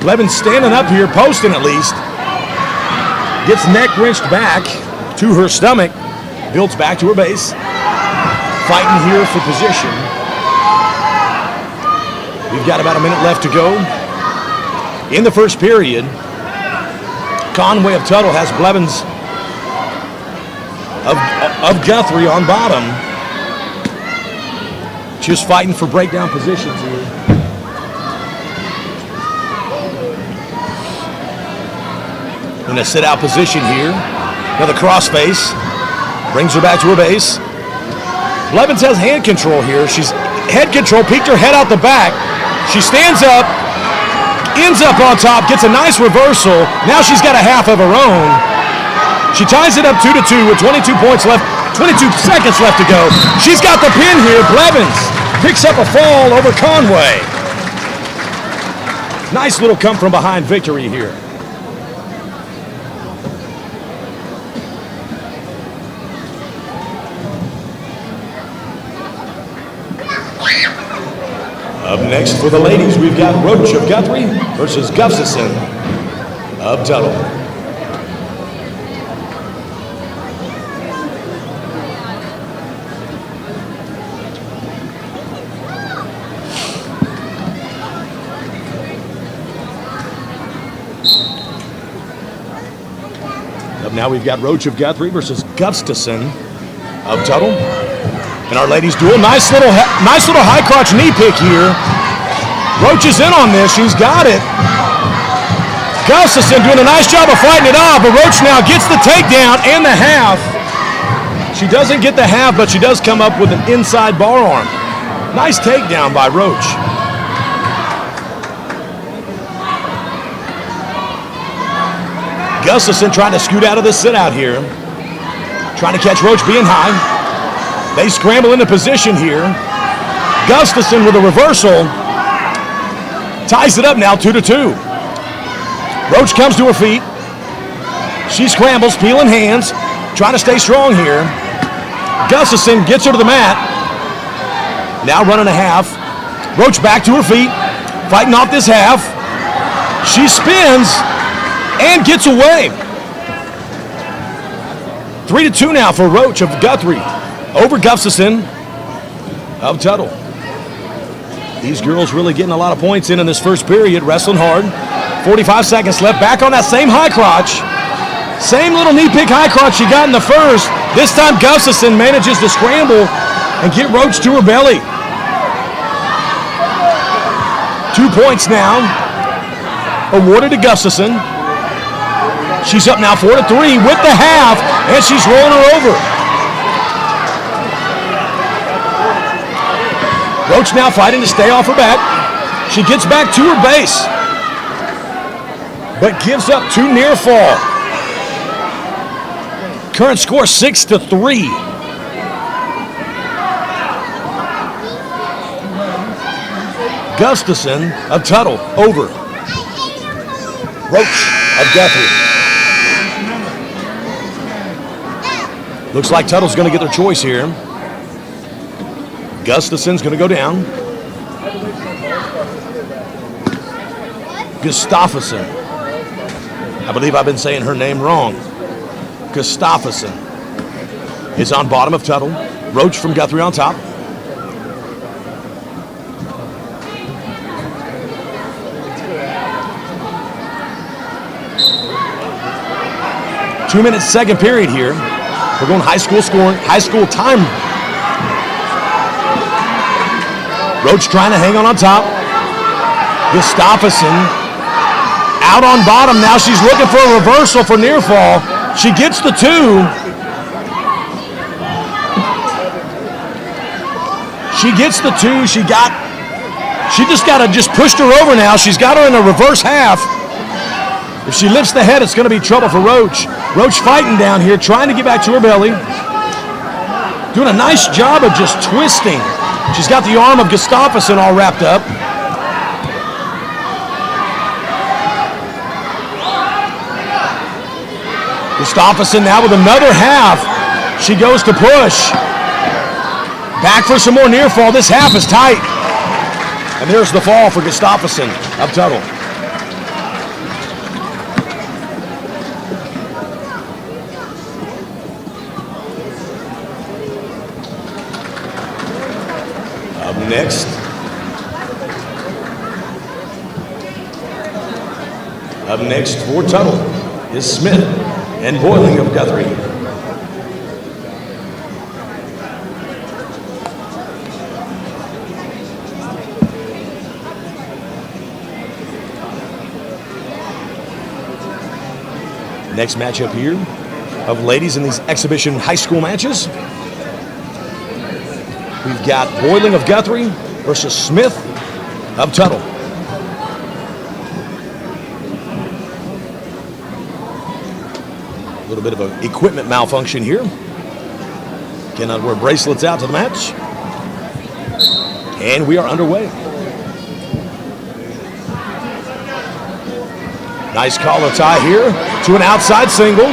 Blevins standing up here, posting at least. Gets neck wrenched back to her stomach. Builds back to her base. Fighting here for position. We've got about a minute left to go in the first period. Conway of Tuttle has Blevins of Guthrie on bottom. Just fighting for breakdown positions here. In a sit-out position here. Another crossface. Brings her back to her base. Blevins has hand control here. She's head control, peeked her head out the back. She stands up, ends up on top, gets a nice reversal. Now she's got a half of her own. She ties it up 2-2 with 22 points left, 22 seconds left to go. She's got the pin here. Blevins picks up a fall over Conway. Nice little come from behind victory here. Up next for the ladies, we've got Roach of Guthrie versus Gustafson of Tuttle. Up now we've got Roach of Guthrie versus Gustafson of Tuttle. And our ladies duel. Nice little high crotch knee pick here. Roach is in on this. She's got it. Gustafson doing a nice job of fighting it off, but Roach now gets the takedown and the half. She doesn't get the half, but she does come up with an inside bar arm. Nice takedown by Roach. Gustafson trying to scoot out of the sit-out here. Trying to catch Roach being high. They scramble into position here. Gustafson with a reversal. Ties it up now 2-2. Roach comes to her feet. She scrambles, peeling hands. Trying to stay strong here. Gustafson gets her to the mat. Now running a half. Roach back to her feet. Fighting off this half. She spins and gets away. 3-2 now for Roach of Guthrie over Gustafson of Tuttle. These girls really getting a lot of points in this first period, wrestling hard. 45 seconds left, back on that same high crotch. Same little knee pick high crotch she got in the first. This time Gustafson manages to scramble and get Roach to her belly. 2 points now awarded to Gustafson. She's up now 4-3 with the half, and she's rolling her over. Roach now fighting to stay off her back. She gets back to her base, but gives up 2 near fall. Current score 6-3. Gustafson of Tuttle over Roach of Guthrie. Looks like Tuttle's going to get their choice here. Gustafson's going to go down. Gustafsson. I believe I've been saying her name wrong. Gustafsson is on bottom of Tuttle. Roach from Guthrie on top. Two-minute second period here. We're going high school scoring, high school time. Roach trying to hang on top. Gustafsson out on bottom. Now she's looking for a reversal for near fall. She gets the 2. She gets the 2. She just got to pushed her over now. She's got her in a reverse half. If she lifts the head, it's going to be trouble for Roach. Roach fighting down here, trying to get back to her belly. Doing a nice job of just twisting. She's got the arm of Gustafsson all wrapped up. Gustafsson now with another half. She goes to push. Back for some more near fall. This half is tight. And there's the fall for Gustafsson of Tuttle. Up next for Tuttle is Smith and Boiling of Guthrie. Next matchup here of ladies in these exhibition high school matches. We've got Boiling of Guthrie versus Smith of Tuttle. A little bit of an equipment malfunction here. Cannot wear bracelets out to the match. And we are underway. Nice collar tie here to an outside single.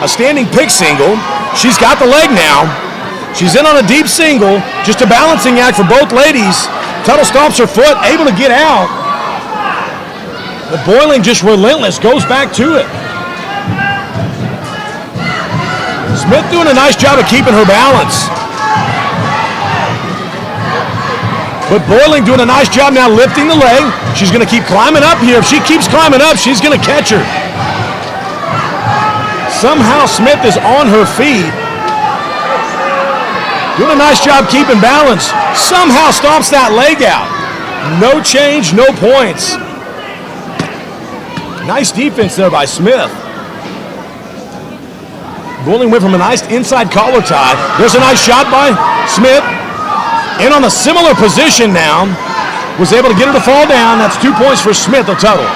A standing pick single. She's got the leg now. She's in on a deep single. Just a balancing act for both ladies. Tuttle stomps her foot, able to get out. The Boiling just relentless, goes back to it. Smith doing a nice job of keeping her balance. But Boiling doing a nice job now lifting the leg. She's going to keep climbing up here. If she keeps climbing up, she's going to catch her. Somehow Smith is on her feet. Doing a nice job keeping balance. Somehow stomps that leg out. No change, no points. Nice defense there by Smith. Boiling went from a nice inside collar tie. There's a nice shot by Smith. In on a similar position now. Was able to get her to fall down. That's 2 points for Smith of Tuttle.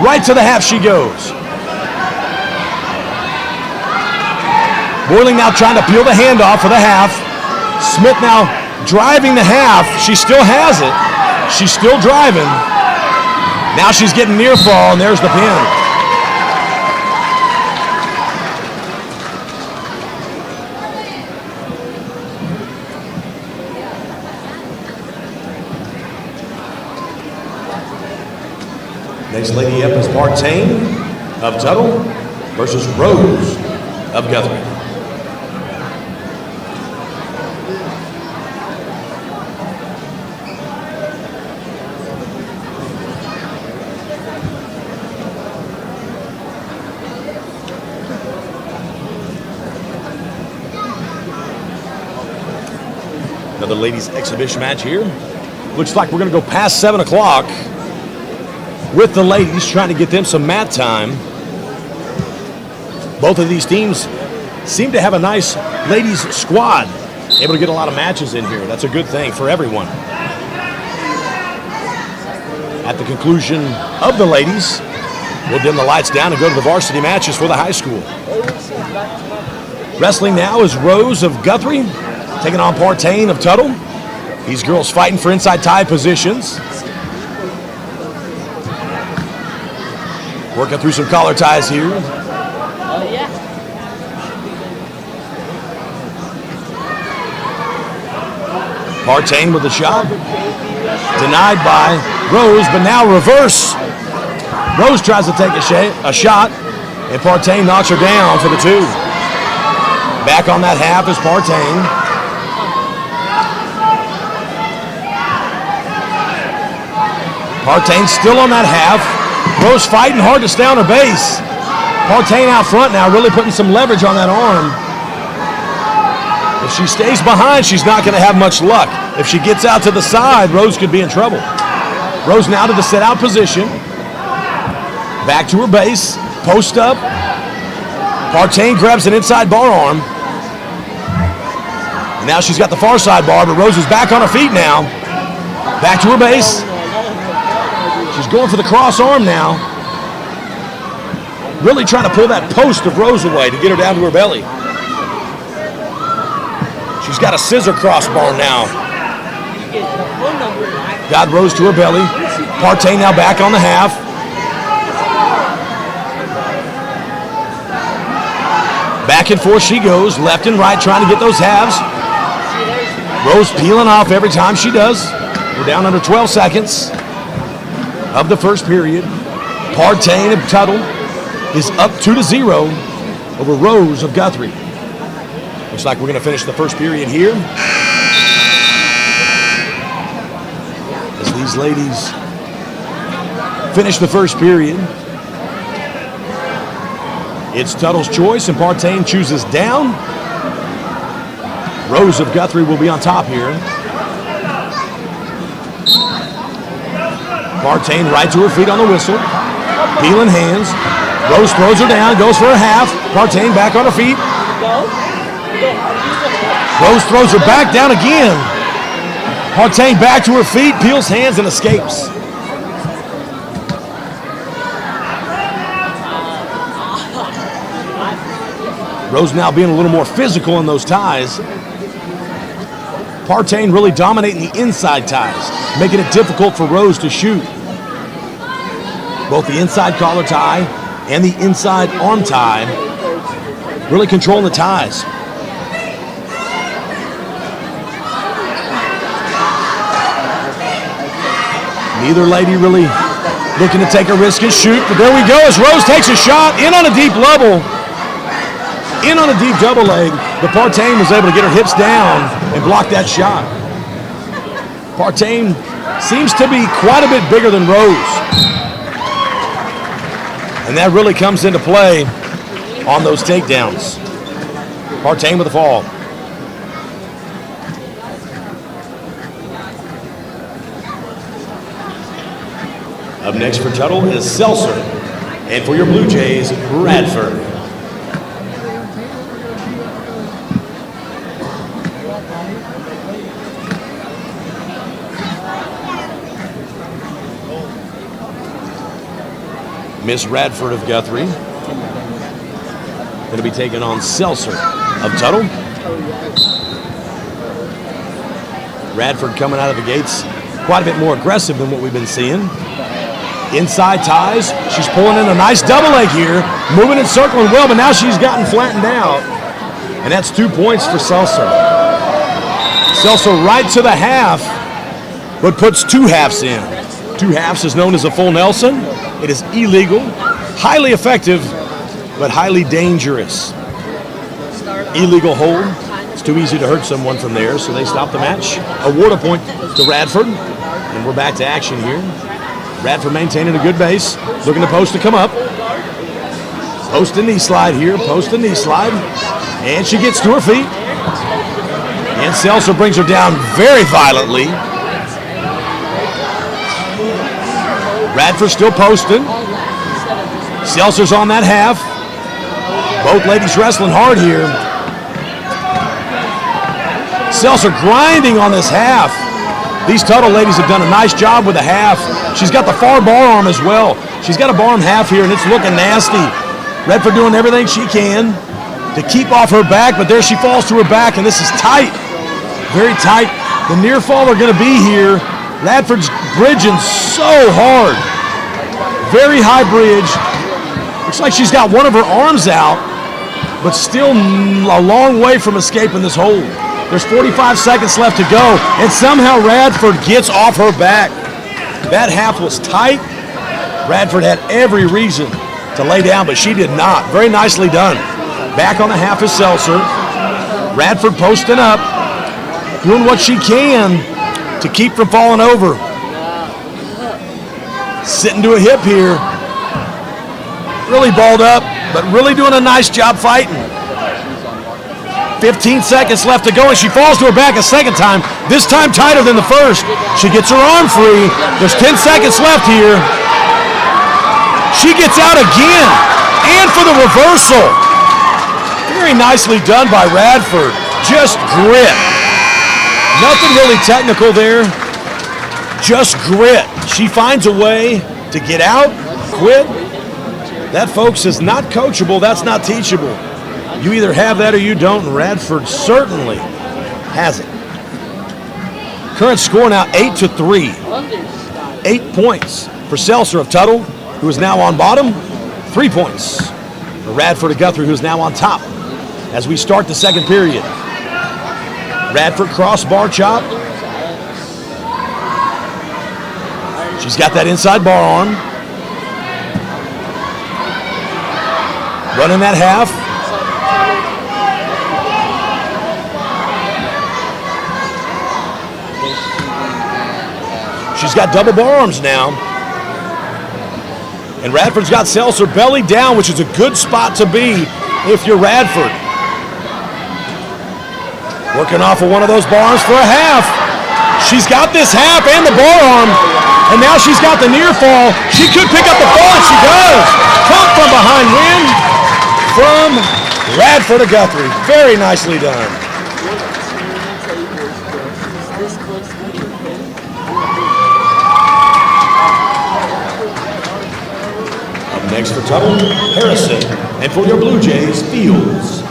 Right to the half she goes. Boiling now trying to peel the handoff for the half. Smith now driving the half. She still has it. She's still driving. Now she's getting near fall, and there's the pin. Next lady up is Partain of Tuttle versus Rose of Guthrie. Another ladies exhibition match here. Looks like we're going to go past 7 o'clock with the ladies, trying to get them some mat time. Both of these teams seem to have a nice ladies squad. Able to get a lot of matches in here. That's a good thing for everyone. At the conclusion of the ladies, we'll dim the lights down and go to the varsity matches for the high school. Wrestling now is Rose of Guthrie taking on Partain of Tuttle. These girls fighting for inside tie positions. Working through some collar ties here. Partain with the shot. Denied by Rose, but now reverse. Rose tries to take a shot, and Partain knocks her down for the 2. Back on that half is Partain. Partain still on that half. Rose fighting hard to stay on her base. Partain out front now, really putting some leverage on that arm. If she stays behind, she's not going to have much luck. If she gets out to the side, Rose could be in trouble. Rose now to the set-out position. Back to her base. Post up. Partain grabs an inside bar arm. Now she's got the far side bar, but Rose is back on her feet now. Back to her base. She's going for the cross arm now. Really trying to pull that post of Rose away to get her down to her belly. She's got a scissor crossbar now. Got Rose to her belly. Partain now back on the half. Back and forth she goes, left and right, trying to get those halves. Rose peeling off every time she does. We're down under 12 seconds of the first period. Partain of Tuttle is up 2-0 over Rose of Guthrie. Looks like we're going to finish the first period here. As these ladies finish the first period, it's Tuttle's choice, and Partain chooses down. Rose of Guthrie will be on top here. Partain right to her feet on the whistle. Peeling hands. Rose throws her down, goes for a half. Partain back on her feet. Rose throws her back down again. Partain back to her feet, peels hands, and escapes. Rose now being a little more physical in those ties. Partain really dominating the inside ties, making it difficult for Rose to shoot. Both the inside collar tie and the inside arm tie really controlling the ties. Neither lady really looking to take a risk and shoot, but there we go as Rose takes a shot in on a deep level. In on a deep double leg, but Partain was able to get her hips down and block that shot. Partain seems to be quite a bit bigger than Rose. And that really comes into play on those takedowns. Partain with a fall. Up next for Tuttle is Seltzer. And for your Blue Jays, Radford. Miss Radford of Guthrie going to be taking on Seltzer of Tuttle. Radford coming out of the gates quite a bit more aggressive than what we've been seeing. Inside ties. She's pulling in a nice double leg here, moving and circling well, but now she's gotten flattened out. And that's 2 points for Seltzer. Seltzer right to the half, but puts 2 halves in. 2 halves is known as a full Nelson. It is illegal, highly effective, but highly dangerous. Illegal hold. It's too easy to hurt someone from there, so they stop the match. Award a point to Radford, and we're back to action here. Radford maintaining a good base, looking to post to come up. Post and knee slide here, post and knee slide, and she gets to her feet. And Seltzer brings her down very violently. Radford still posting. Seltzer's on that half. Both ladies wrestling hard here. Seltzer grinding on this half. These Tuttle ladies have done a nice job with the half. She's got the far bar arm as well. She's got a bar arm half here, and it's looking nasty. Radford doing everything she can to keep off her back, but there she falls to her back, and this is tight. Very tight. The near fall are going to be here. Radford's bridging so hard. Very high bridge. Looks like she's got one of her arms out, but still a long way from escaping this hold. There's 45 seconds left to go, and somehow Radford gets off her back. That half was tight. Radford had every reason to lay down, but she did not. Very nicely done. Back on the half is Seltzer. Radford posting up, doing what she can to keep from falling over. Sitting to a hip here. Really balled up, but really doing a nice job fighting. 15 seconds left to go, and she falls to her back a second time, this time tighter than the first. She gets her arm free. There's 10 seconds left here. She gets out again, and for the reversal. Very nicely done by Radford. Just grit. Nothing really technical there. Just grit. She finds a way to get out, quit. That, folks, is not coachable. That's not teachable. You either have that or you don't, and Radford certainly has it. Current score now 8-3. 8 points for Seltzer of Tuttle, who is now on bottom. 3 points for Radford of Guthrie, who is now on top as we start the second period. Radford crossbar chop. She's got that inside bar arm. Running that half. She's got double bar arms now. And Radford's got Seltzer belly down, which is a good spot to be if you're Radford. Working off of one of those bar arms for a half. She's got this half and the bar arm. And now she's got the near fall. She could pick up the fall, and she does. Come from behind win from Radford to Guthrie. Very nicely done. Up next for Tuttle, Harrison. And for your Blue Jays, Fields.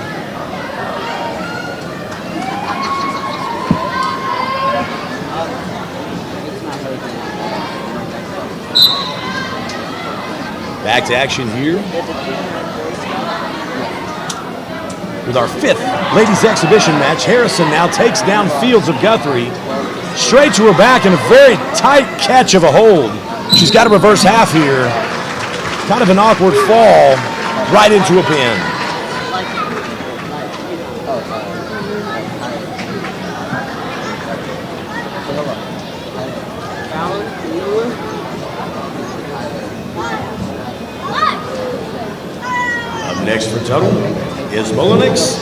Back to action here with our 5th ladies exhibition match. Harrison now takes down Fields of Guthrie. Straight to her back and a very tight catch of a hold. She's got a reverse half here. Kind of an awkward fall right into a pin. Next for Tuttle is Molinix.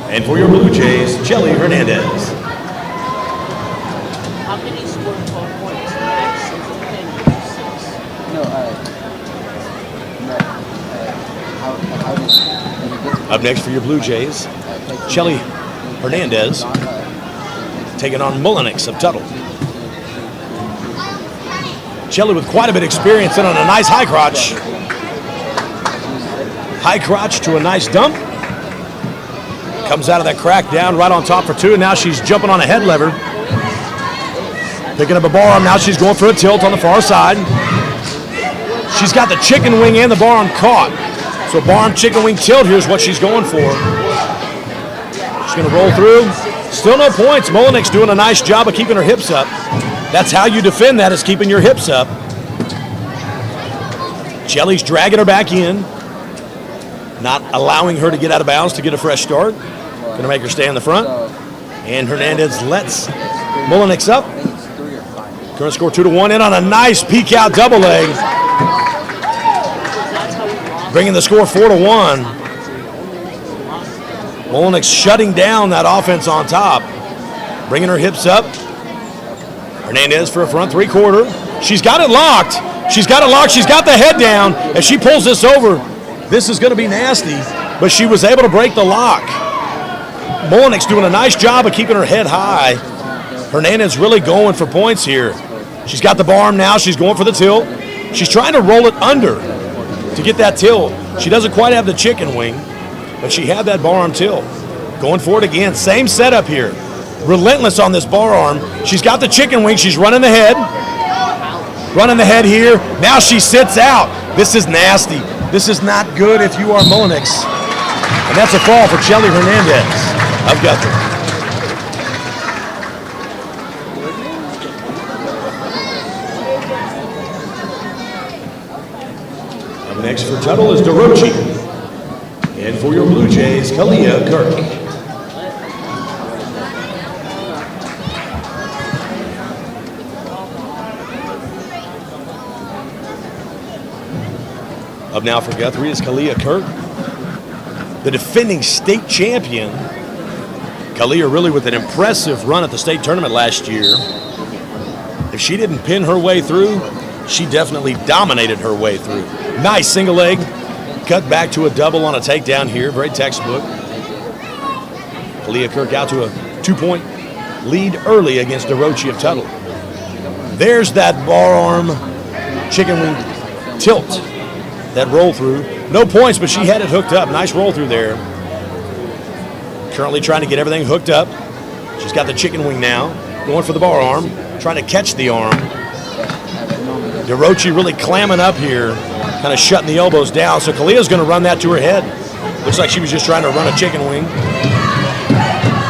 And for your Blue Jays, Jelly Hernandez. How can he score 12 points? Up next for your Blue Jays, Jelly Hernandez taking on Molinix of Tuttle. Jelly with quite a bit of experience in on a nice high crotch. High crotch to a nice dump. Comes out of that crack down right on top for 2. And now she's jumping on a head lever. Picking up a bar arm. Now she's going for a tilt on the far side. She's got the chicken wing and the bar arm caught. So bar arm chicken wing tilt, here's what she's going for. She's going to roll through. Still no points. Molinix doing a nice job of keeping her hips up. That's how you defend that, is keeping your hips up. Jelly's dragging her back in. Not allowing her to get out of bounds to get a fresh start. Going to make her stay in the front. And Hernandez lets Molinix up. Current score 2-1 in on a nice peek out double leg. Bringing the score 4-1. Molinix shutting down that offense on top. Bringing her hips up. Hernandez for a front 3/4. She's got it locked. She's got it locked. She's got the head down. As she pulls this over, this is going to be nasty, but she was able to break the lock. Molinix doing a nice job of keeping her head high. Hernandez really going for points here. She's got the bar arm now. She's going for the tilt. She's trying to roll it under to get that tilt. She doesn't quite have the chicken wing, but she had that bar arm tilt. Going for it again. Same setup here. Relentless on this bar arm. She's got the chicken wing. She's running the head. Running the head here. Now she sits out. This is nasty. This is not good if you are Molinix. And that's a fall for Jelly Hernandez of Guthrie. Up next for Tuttle is DeRochi. And for your Blue Jays, Kalia Kirk. Up now for Guthrie is Kalia Kirk, the defending state champion. Kalia really with an impressive run at the state tournament last year. If she didn't pin her way through, she definitely dominated her way through. Nice single leg, cut back to a double on a takedown here, very textbook. Kalia Kirk out to a 2-point lead early against DeRochi of Tuttle. There's that bar arm chicken wing tilt. That roll through. No points, but she had it hooked up. Nice roll through there. Currently trying to get everything hooked up. She's got the chicken wing now. Going for the bar arm. Trying to catch the arm. DeRochi really clamming up here. Kind of shutting the elbows down. So Kalia's going to run that to her head. Looks like she was just trying to run a chicken wing.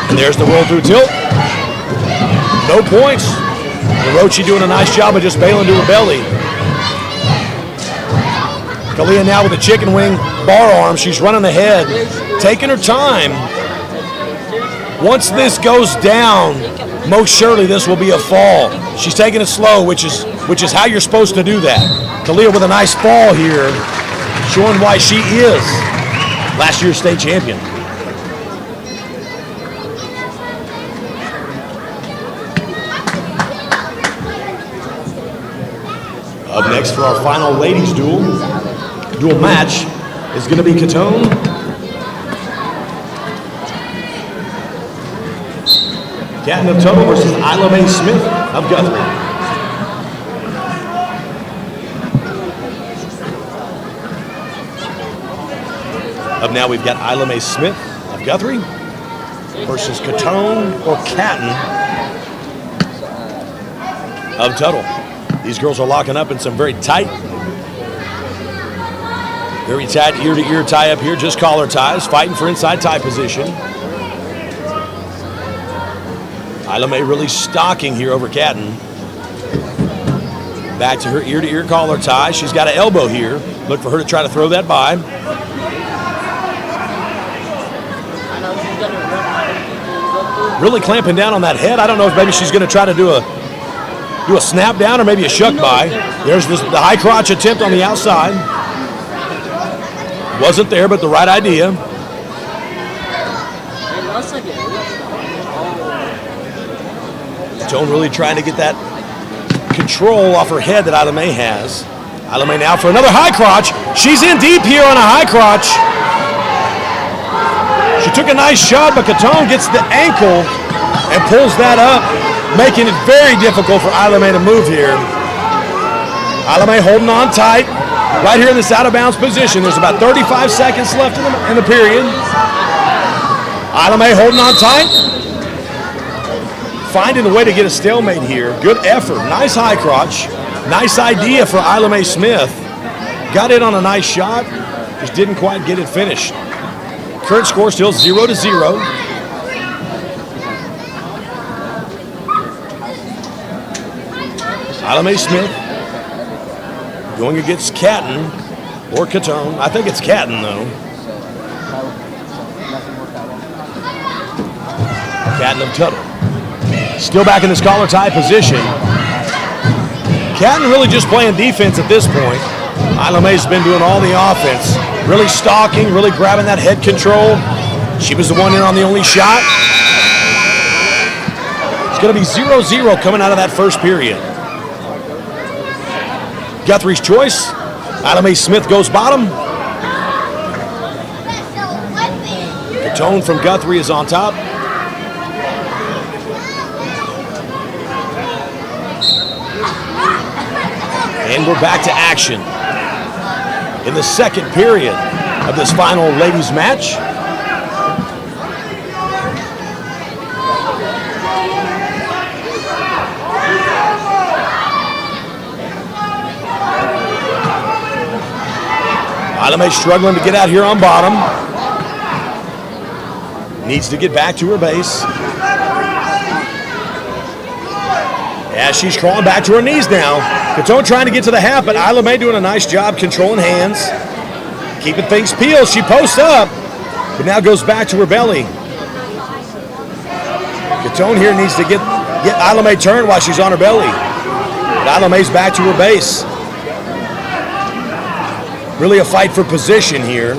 And there's the roll through tilt. No points. Hirochi doing a nice job of just bailing to her belly. Kalia now with a chicken wing bar arm. She's running ahead, taking her time. Once this goes down, most surely this will be a fall. She's taking it slow, which is how you're supposed to do that. Kalia with a nice fall here, showing why she is last year's state champion. Up next for our final ladies duel match is going to be Catone Catton of Tuttle versus Isla Mae Smith of Guthrie. Up now we've got Isla Mae Smith of Guthrie versus Catone or Catton of Tuttle. These girls are locking up in some very tight ear-to-ear tie up here, just collar ties, fighting for inside tie position. Isla Mae really stalking here over Catton. Back to her ear-to-ear collar tie. She's got an elbow here. Look for her to try to throw that by. Really clamping down on that head. I don't know if maybe she's going to try to do a snap down or maybe a shuck by. There's the high crotch attempt on the outside. Wasn't there, but the right idea. Catone really trying to get that control off her head that Isla Mae has. Isla Mae now for another high crotch. She's in deep here on a high crotch. She took a nice shot, but Catone gets the ankle and pulls that up, making it very difficult for Isla Mae to move here. Isla Mae holding on tight right here in this out-of-bounds position. There's about 35 seconds left in the period. Isla Mae holding on tight. Finding a way to get a stalemate here. Good effort. Nice high crotch. Nice idea for Isla Mae Smith. Got in on a nice shot. Just didn't quite get it finished. Current score still 0-0. Isla Mae Smith going against Catton or Catone. I think it's Catton though. Catton of Tuttle. Still back in this collar tie position. Catton really just playing defense at this point. Isla Mae's been doing all the offense. Really stalking, really grabbing that head control. She was the one in on the only shot. It's going to be 0-0 coming out of that first period. Guthrie's choice. Isla Mae Smith goes bottom. Catone from Guthrie is on top. And we're back to action in the second period of this final ladies match. Isla Mae struggling to get out here on bottom. Needs to get back to her base. As she's crawling back to her knees now. Catone trying to get to the half, but Isla Mae doing a nice job controlling hands. Keeping things peeled. She posts up, but now goes back to her belly. Catone here needs to get Isla Mae turned while she's on her belly. But Isla Mae's back to her base. Really a fight for position here.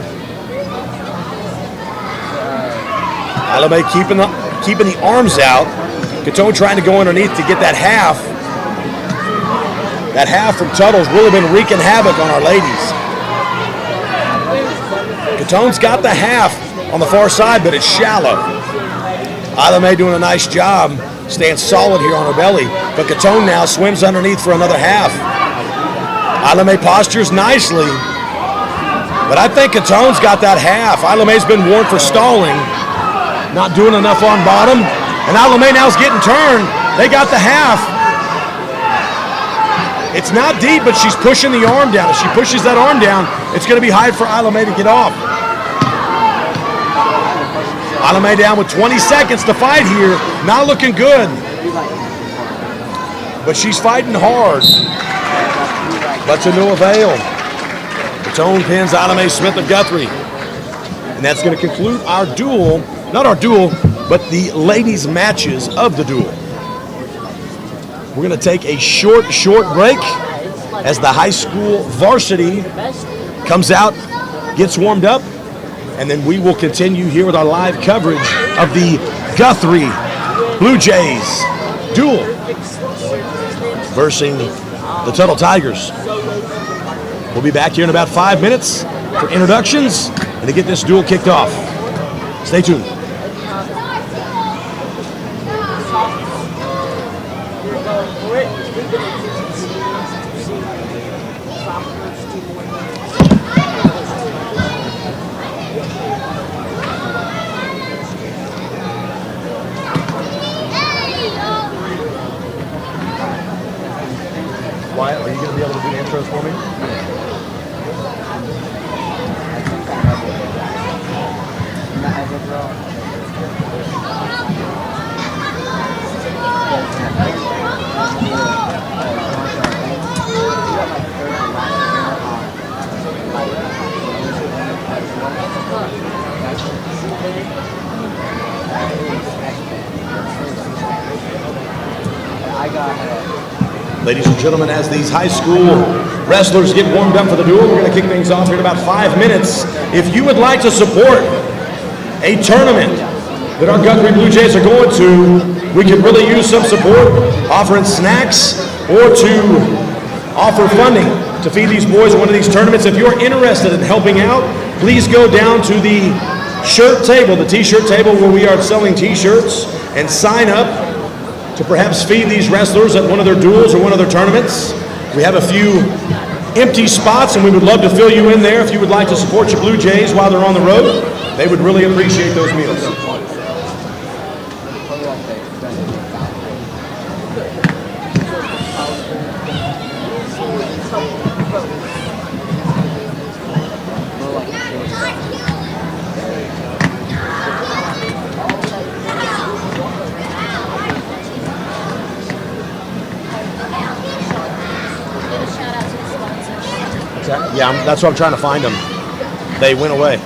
Isla Mae keeping the arms out. Catone trying to go underneath to get that half. That half from Tuttle's really been wreaking havoc on our ladies. Catone's got the half on the far side, but it's shallow. Isla Mae doing a nice job staying solid here on her belly, but Catone now swims underneath for another half. Isla Mae postures nicely, but I think Catone's got that half. Isla Mae's been warned for stalling, not doing enough on bottom, and Isla Mae now's getting turned. They got the half. It's not deep, but she's pushing the arm down. If she pushes that arm down, it's going to be hard for Isla Mae to get off. Isla Mae down with 20 seconds to fight here. Not looking good. but she's fighting hard. But to no avail. The tone pins Alame Smith of Guthrie. And that's going to conclude our duel, not our duel, but the ladies' matches of the duel. We're going to take a short break as the high school varsity comes out, gets warmed up, and then we will continue here with our live coverage of the Guthrie Blue Jays duel versus the Tuttle Tigers. We'll be back here in about 5 minutes for introductions and to get this duel kicked off. Stay tuned. Wyatt, are you going to be able to do intros for me? Ladies and gentlemen, as these high school wrestlers get warmed up for the duel, we're going to kick things off here in about 5 minutes. If you would like to support a tournament that our Guthrie Blue Jays are going to, we could really use some support, offering snacks or to offer funding to feed these boys in one of these tournaments. If you're interested in helping out, please go down to the shirt table, the t-shirt table where we are selling t-shirts, and sign up to perhaps feed these wrestlers at one of their duels or one of their tournaments. We have a few empty spots and we would love to fill you in there. If you would like to support your Blue Jays while they're on the road, they would really appreciate those meals. Yeah, that's what I'm trying to find them. They went away.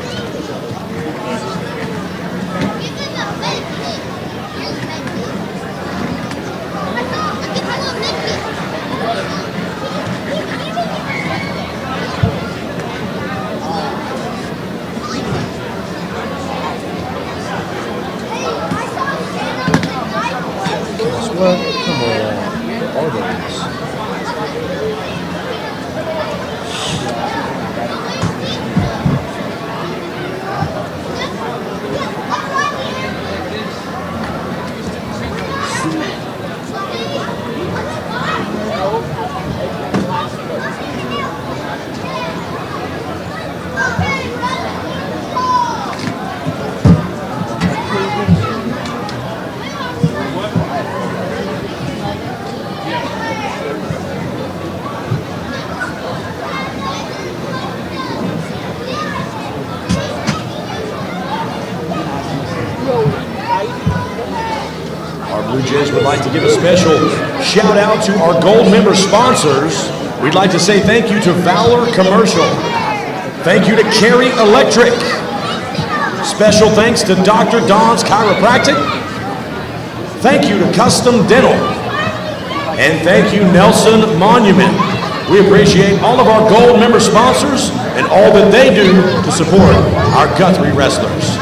Guess what? Come on. Where are those? Blue Jays would like to give a special shout out to our gold member sponsors. We'd like to say thank you to Valor Commercial. Thank you to Carey Electric. Special thanks to Dr. Don's Chiropractic. Thank you to Custom Dental. And thank you, Nelson Monument. We appreciate all of our gold member sponsors and all that they do to support our Guthrie wrestlers.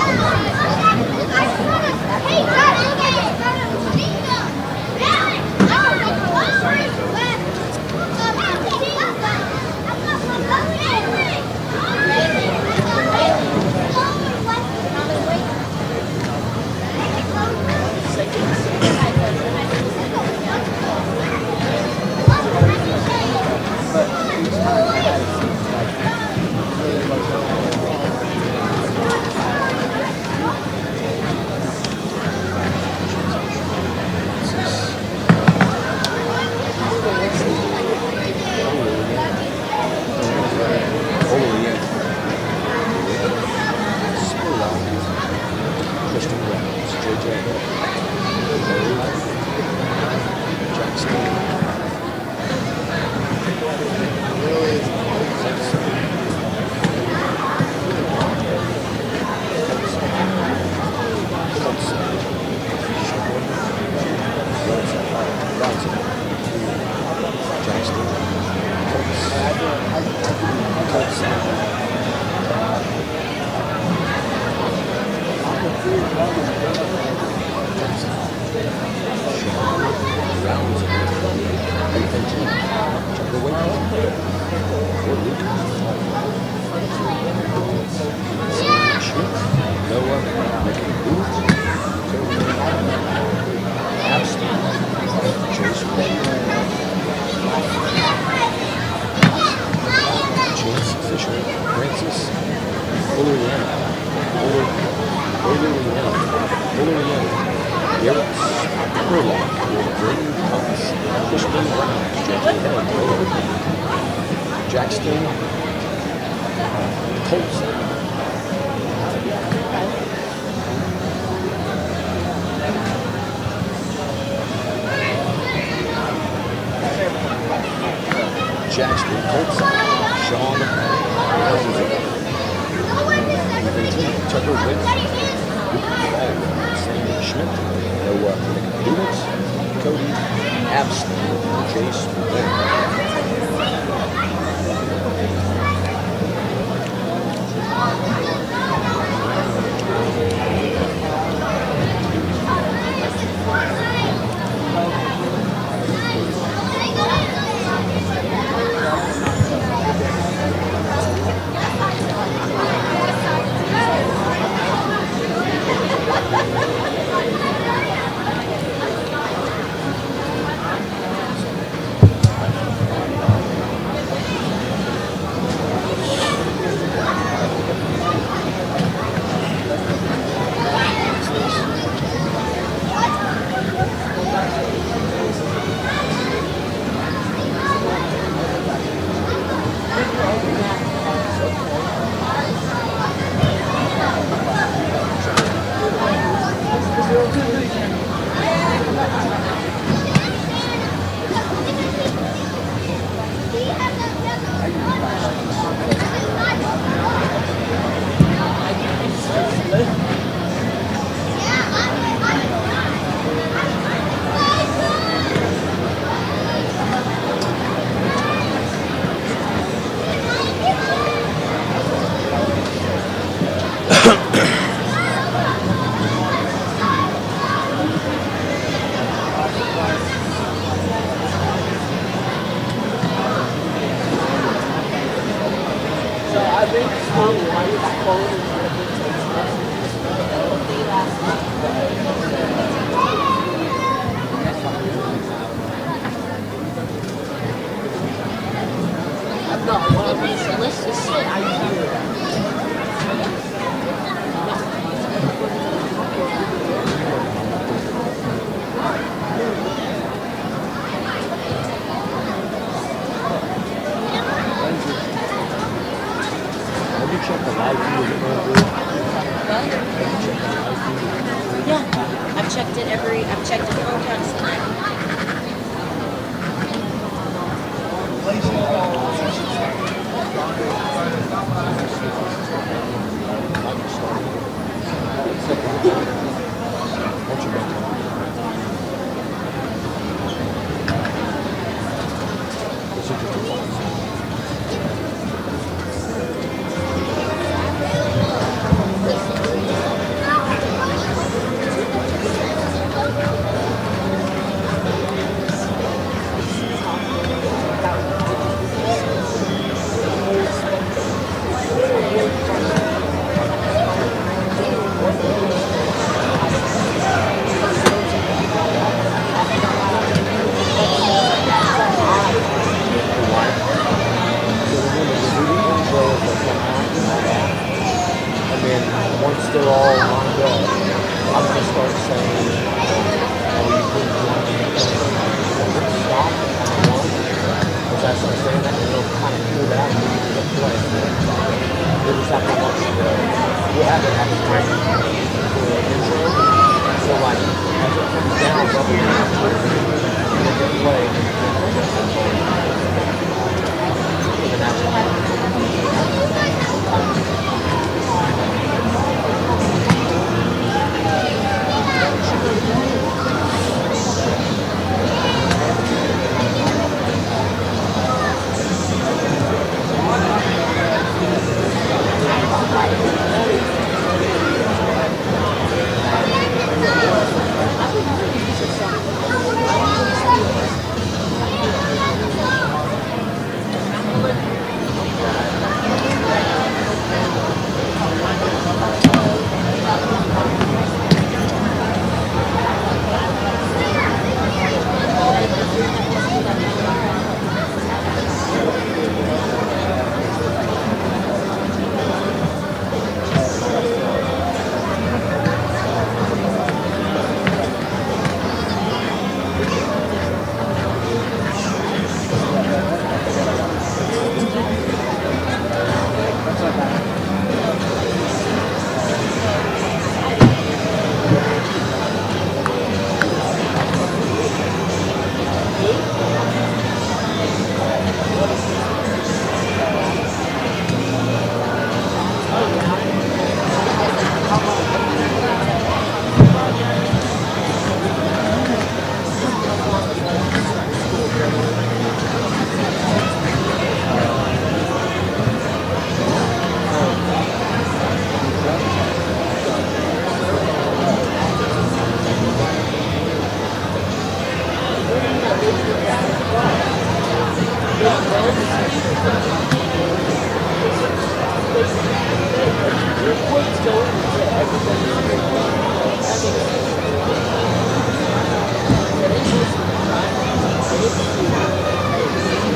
I've checked it 4 times tonight.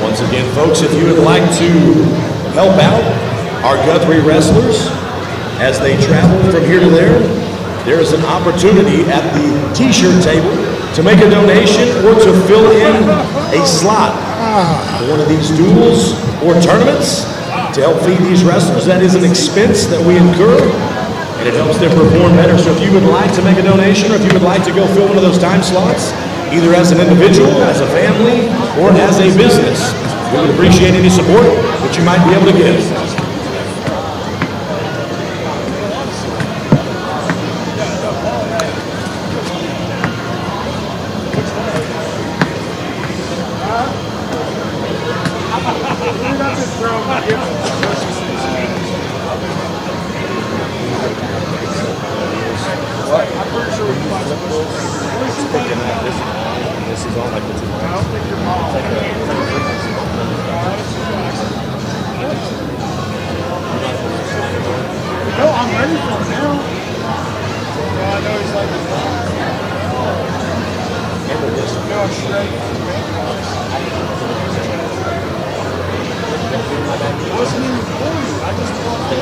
Once again, folks, if you would like to help out our Guthrie wrestlers as they travel from here to there is an opportunity at the t-shirt table to make a donation or to fill in a slot for one of these duels or tournaments to help feed these wrestlers. That is an expense that we incur, and it helps them perform better. So if you would like to make a donation, or if you would like to go fill one of those time slots, either as an individual, as a family, or as a business, we would appreciate any support that you might be able to give. This is all like the two. No, I'm ready for it now. I know he's like, going straight. It wasn't even for you. I just walked in.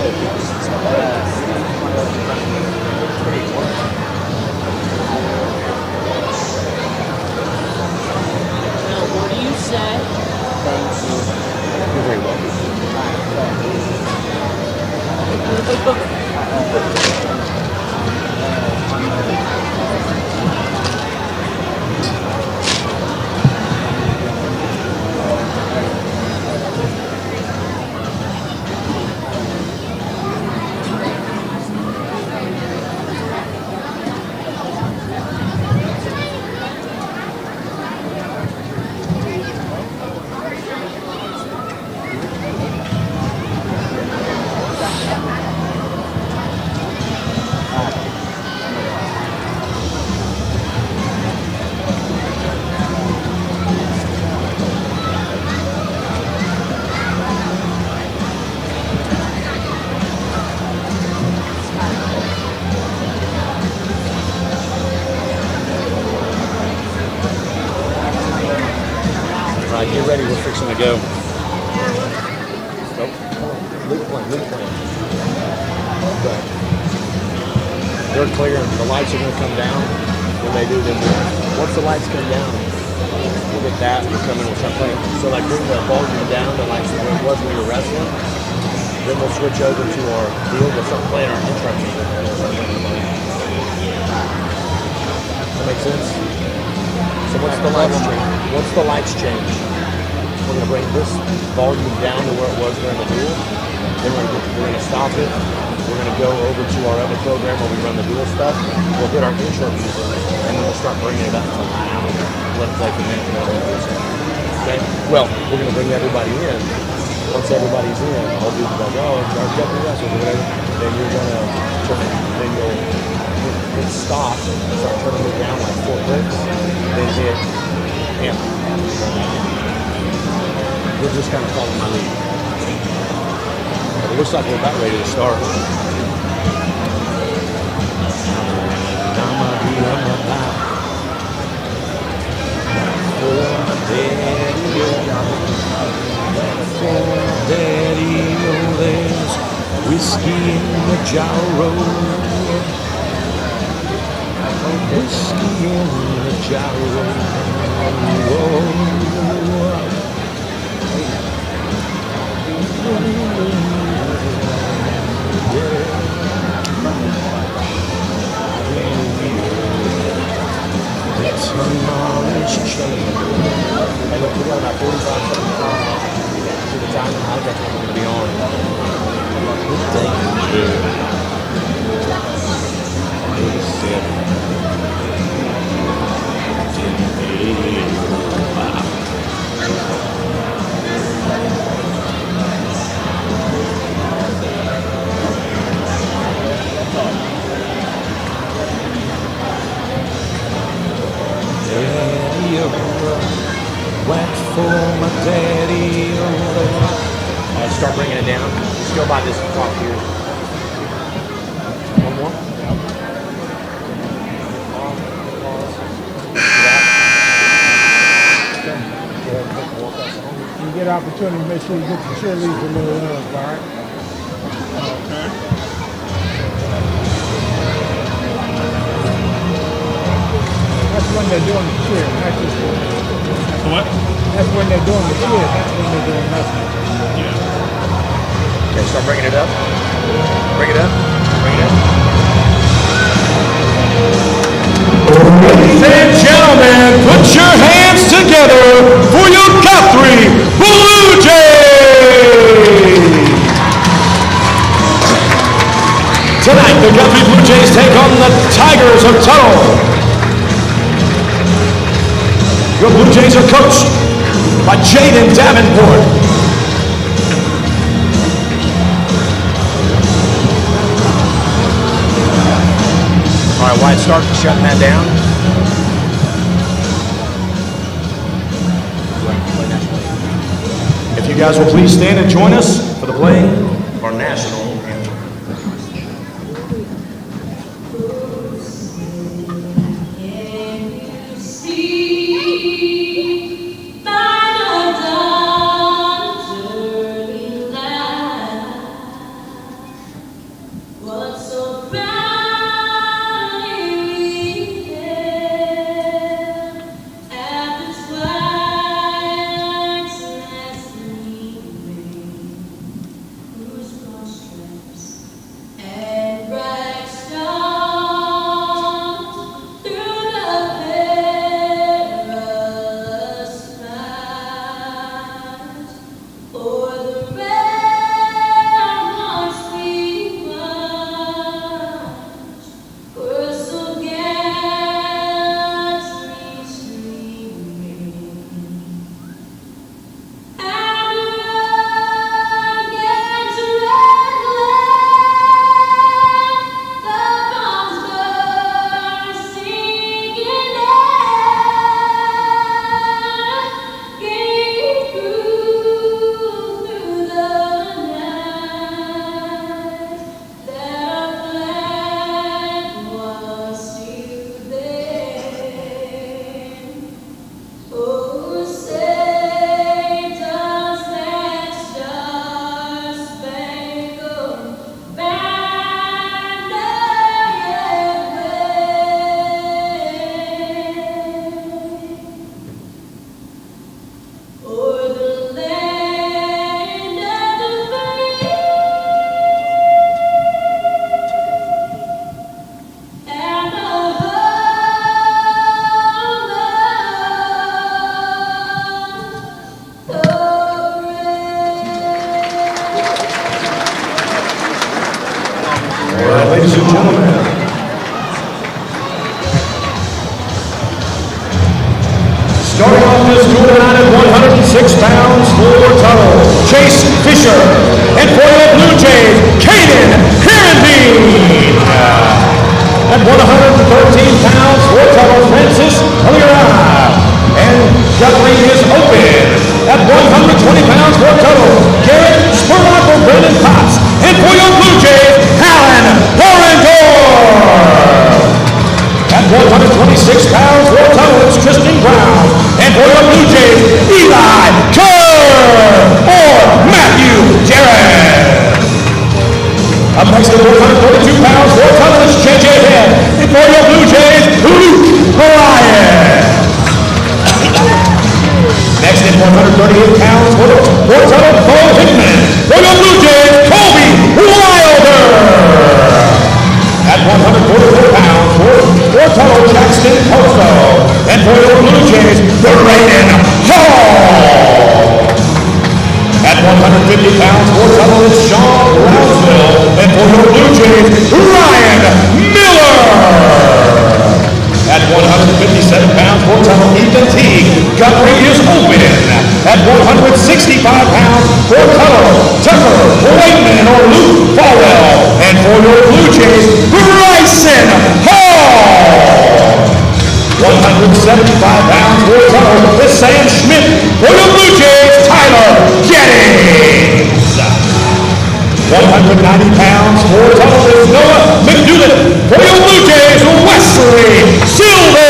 Now, what do you say? You're very welcome. All right, get ready. We're fixing to go. Nope. Luke plan. Okay. They're clear. The lights are going to come down. When they do, then once the lights come down, we'll get that. We'll come in. We'll start playing. So like bring the volume down to like where it was when we were wrestling. Then we'll switch over to our deal. We'll start playing our intro music. That makes sense? So once the lights change, we're going to bring this volume down to where it was during the duel. Then we're going to stop it. We're going to go over to our other program where we run the duel stuff. We'll hit our intro music, and then we'll start bringing it up to loud. Let it play for a minute. Okay? Well, we're going to bring everybody in. Once everybody's in, I'll do like, oh, it's our Guthrie wrestlers or whatever. Then you're going to turn it. Then you'll hit stop and start turning it down like 4 clicks. Then hit amp. We're just kind of following my lead. But it looks like we're about ready to start. Daddy, oh, there's whiskey in the gyro. Whiskey in the gyro. Tomorrow's change. And look, we got about 45 seconds to the time. How's that time going to be on? Danger. 87. Wax for my daddy, oh, start bringing it down. Still by this top here. One more. You get opportunity, make sure you get the cheerleaders a little love, all right? Okay. That's when they're doing the cheer, not just What? that's when they're doing the cheer, that's when they're doing nothing. Okay, start bringing it up. Bring it up. Bring it up. Ladies and gentlemen, put your hands together for your Guthrie Blue Jays! Tonight, the Guthrie Blue Jays take on the Tigers of Tuttle. Your Blue Jays are coached by Jaden Davenport. All right, Wyatt, start shutting that down. If you guys will please stand and join us for the playing of our national anthem. Ladies and gentlemen, starting off this duel tonight at 106 pounds for Tuttle, Chase Fisher, and for the Blue Jays, Caden Herendeen. At 113 pounds for Tuttle, Francis Hilliard, and Guthrie is open. At 120 pounds for Tuttle, Garrett Spurlock for Brendan Potts, and for your Blue Jays, Alan Horendor. At 126 pounds for Tuttle, it's Tristan Brown, and for your Blue Jays, Eli Kerr or Matthew Jarrett. Up next at 142 pounds for Tuttle, it's JJ Head, and for your Blue Jays, Luke Ryan. Next at 138 pounds for Tuttle, Cole Hickman. For your Blue Jays, Colby Wilder. At 144 pounds for Tuttle, Jackson Posto. And for your Blue Jays, Braden Hall. At 150 pounds for Tuttle, it's Sean Brownsville. And for your Blue Jays, Ryan Miller. At 157 pounds for Tuttle, Ethan Teague. Guthrie is open. At 165 pounds for Tuttle, Tucker Whiteman or Luke Farrell. And for your Blue Jays, Bryson Hall. 175 pounds for Tuttle, is Sam Schmidt. For your Blue Jays, Tyler Gettings. 190 pounds for Tuttle is Noah McDougal. For your Blue Jays, Wesley Silvers.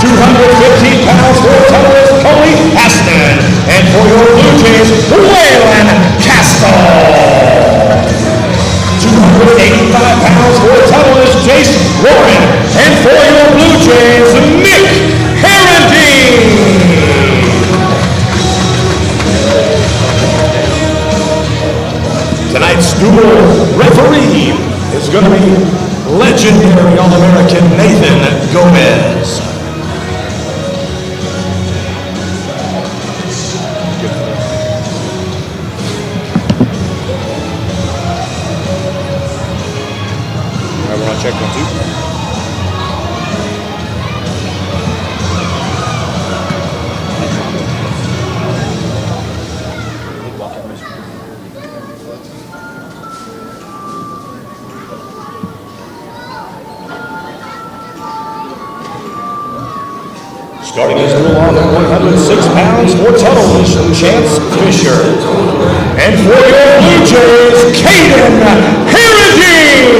215 pounds for Tuttle is Cody Aston. And for your Blue Jays, Waylon Castell. 285 pounds for Tuttle is Jace Warren. And for your Blue Jays, Nick Herendeen. Tonight's dual referee is going to be legendary All-American Nathan Gomez. All right, we're on check 1, 2. Starting his duel off at 106 pounds for Tuttle is Chance Fisher. And for your Blue Jays, Caden Herendeen.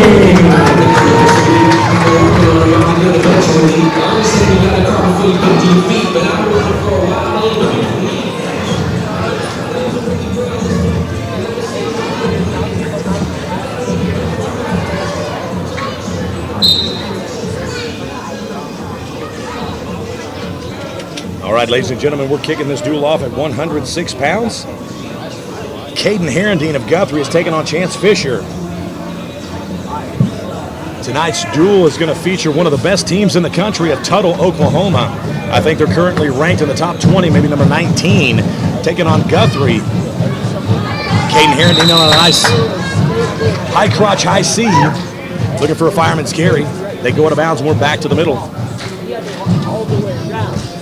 All right, ladies and gentlemen, we're kicking this duel off at 106 pounds. Caden Herendeen of Guthrie is taking on Chance Fisher. Tonight's duel is going to feature one of the best teams in the country of Tuttle, Oklahoma. I think they're currently ranked in the top 20, maybe number 19, taking on Guthrie. Caden Herendeen on a nice high crotch, high C, looking for a fireman's carry. They go out of bounds and we're back to the middle.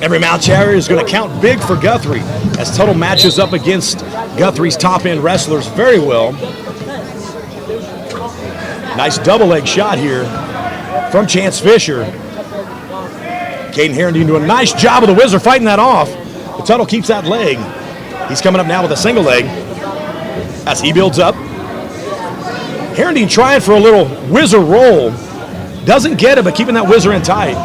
Every mount carry is going to count big for Guthrie as Tuttle matches up against Guthrie's top-end wrestlers very well. Nice double leg shot here from Chance Fisher. Caden Herendeen doing a nice job of the whizzer fighting that off. But Tuttle keeps that leg. He's coming up now with a single leg as he builds up. Herendeen trying for a little whizzer roll. Doesn't get it, but keeping that whizzer in tight.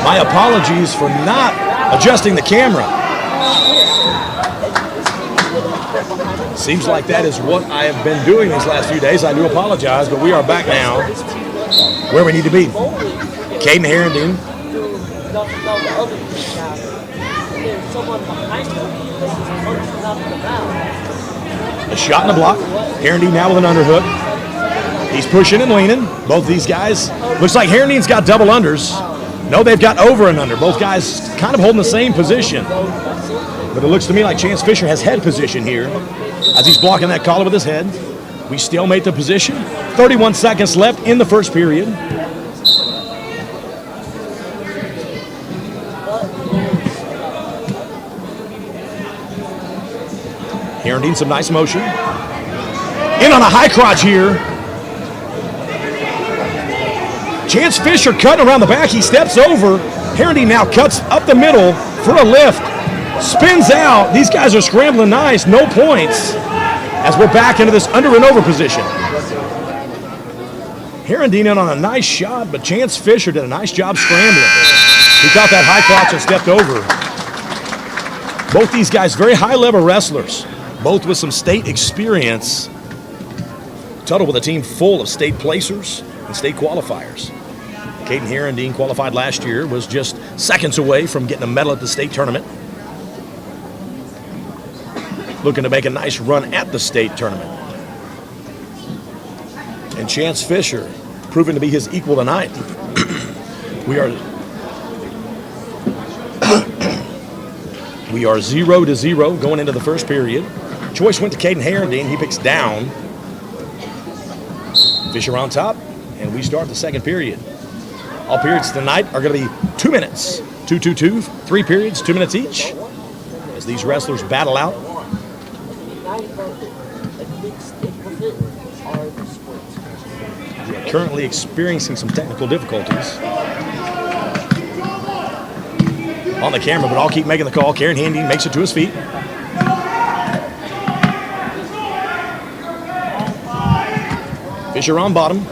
My apologies for not adjusting the camera. Seems like that is what I have been doing these last few days. I do apologize, but we are back now where we need to be. Caden Herendeen. A shot in the block. Herendeen now with an underhook. He's pushing and leaning. Both these guys. Looks like Herendeen's got double unders. No, they've got over and under. Both guys kind of holding the same position. But it looks to me like Chance Fisher has head position here as he's blocking that collar with his head. We stalemate the position. 31 seconds left in the first period. Herendeen, some nice motion. In on a high crotch here. Chance Fisher cutting around the back. He steps over. Herendeen now cuts up the middle for a lift. Spins out. These guys are scrambling nice. No points as we're back into this under and over position. Herendeen in on a nice shot, but Chance Fisher did a nice job scrambling. He caught that high crotch and stepped over. Both these guys very high-level wrestlers, both with some state experience. Tuttle with a team full of state placers and state qualifiers. Caden Herendeen qualified last year, was just seconds away from getting a medal at the state tournament. Looking to make a nice run at the state tournament. And Chance Fisher proving to be his equal tonight. We are 0-0 going into the first period. Choice went to Caden Herendeen. He picks down. Fisher on top, and we start the second period. All periods tonight are going to be 2 minutes. 2-2-2, 3 periods, 2 minutes each, as these wrestlers battle out. We are currently experiencing some technical difficulties. on the camera, but I'll keep making the call. Karen Handing makes it to his feet. Fisher on bottom.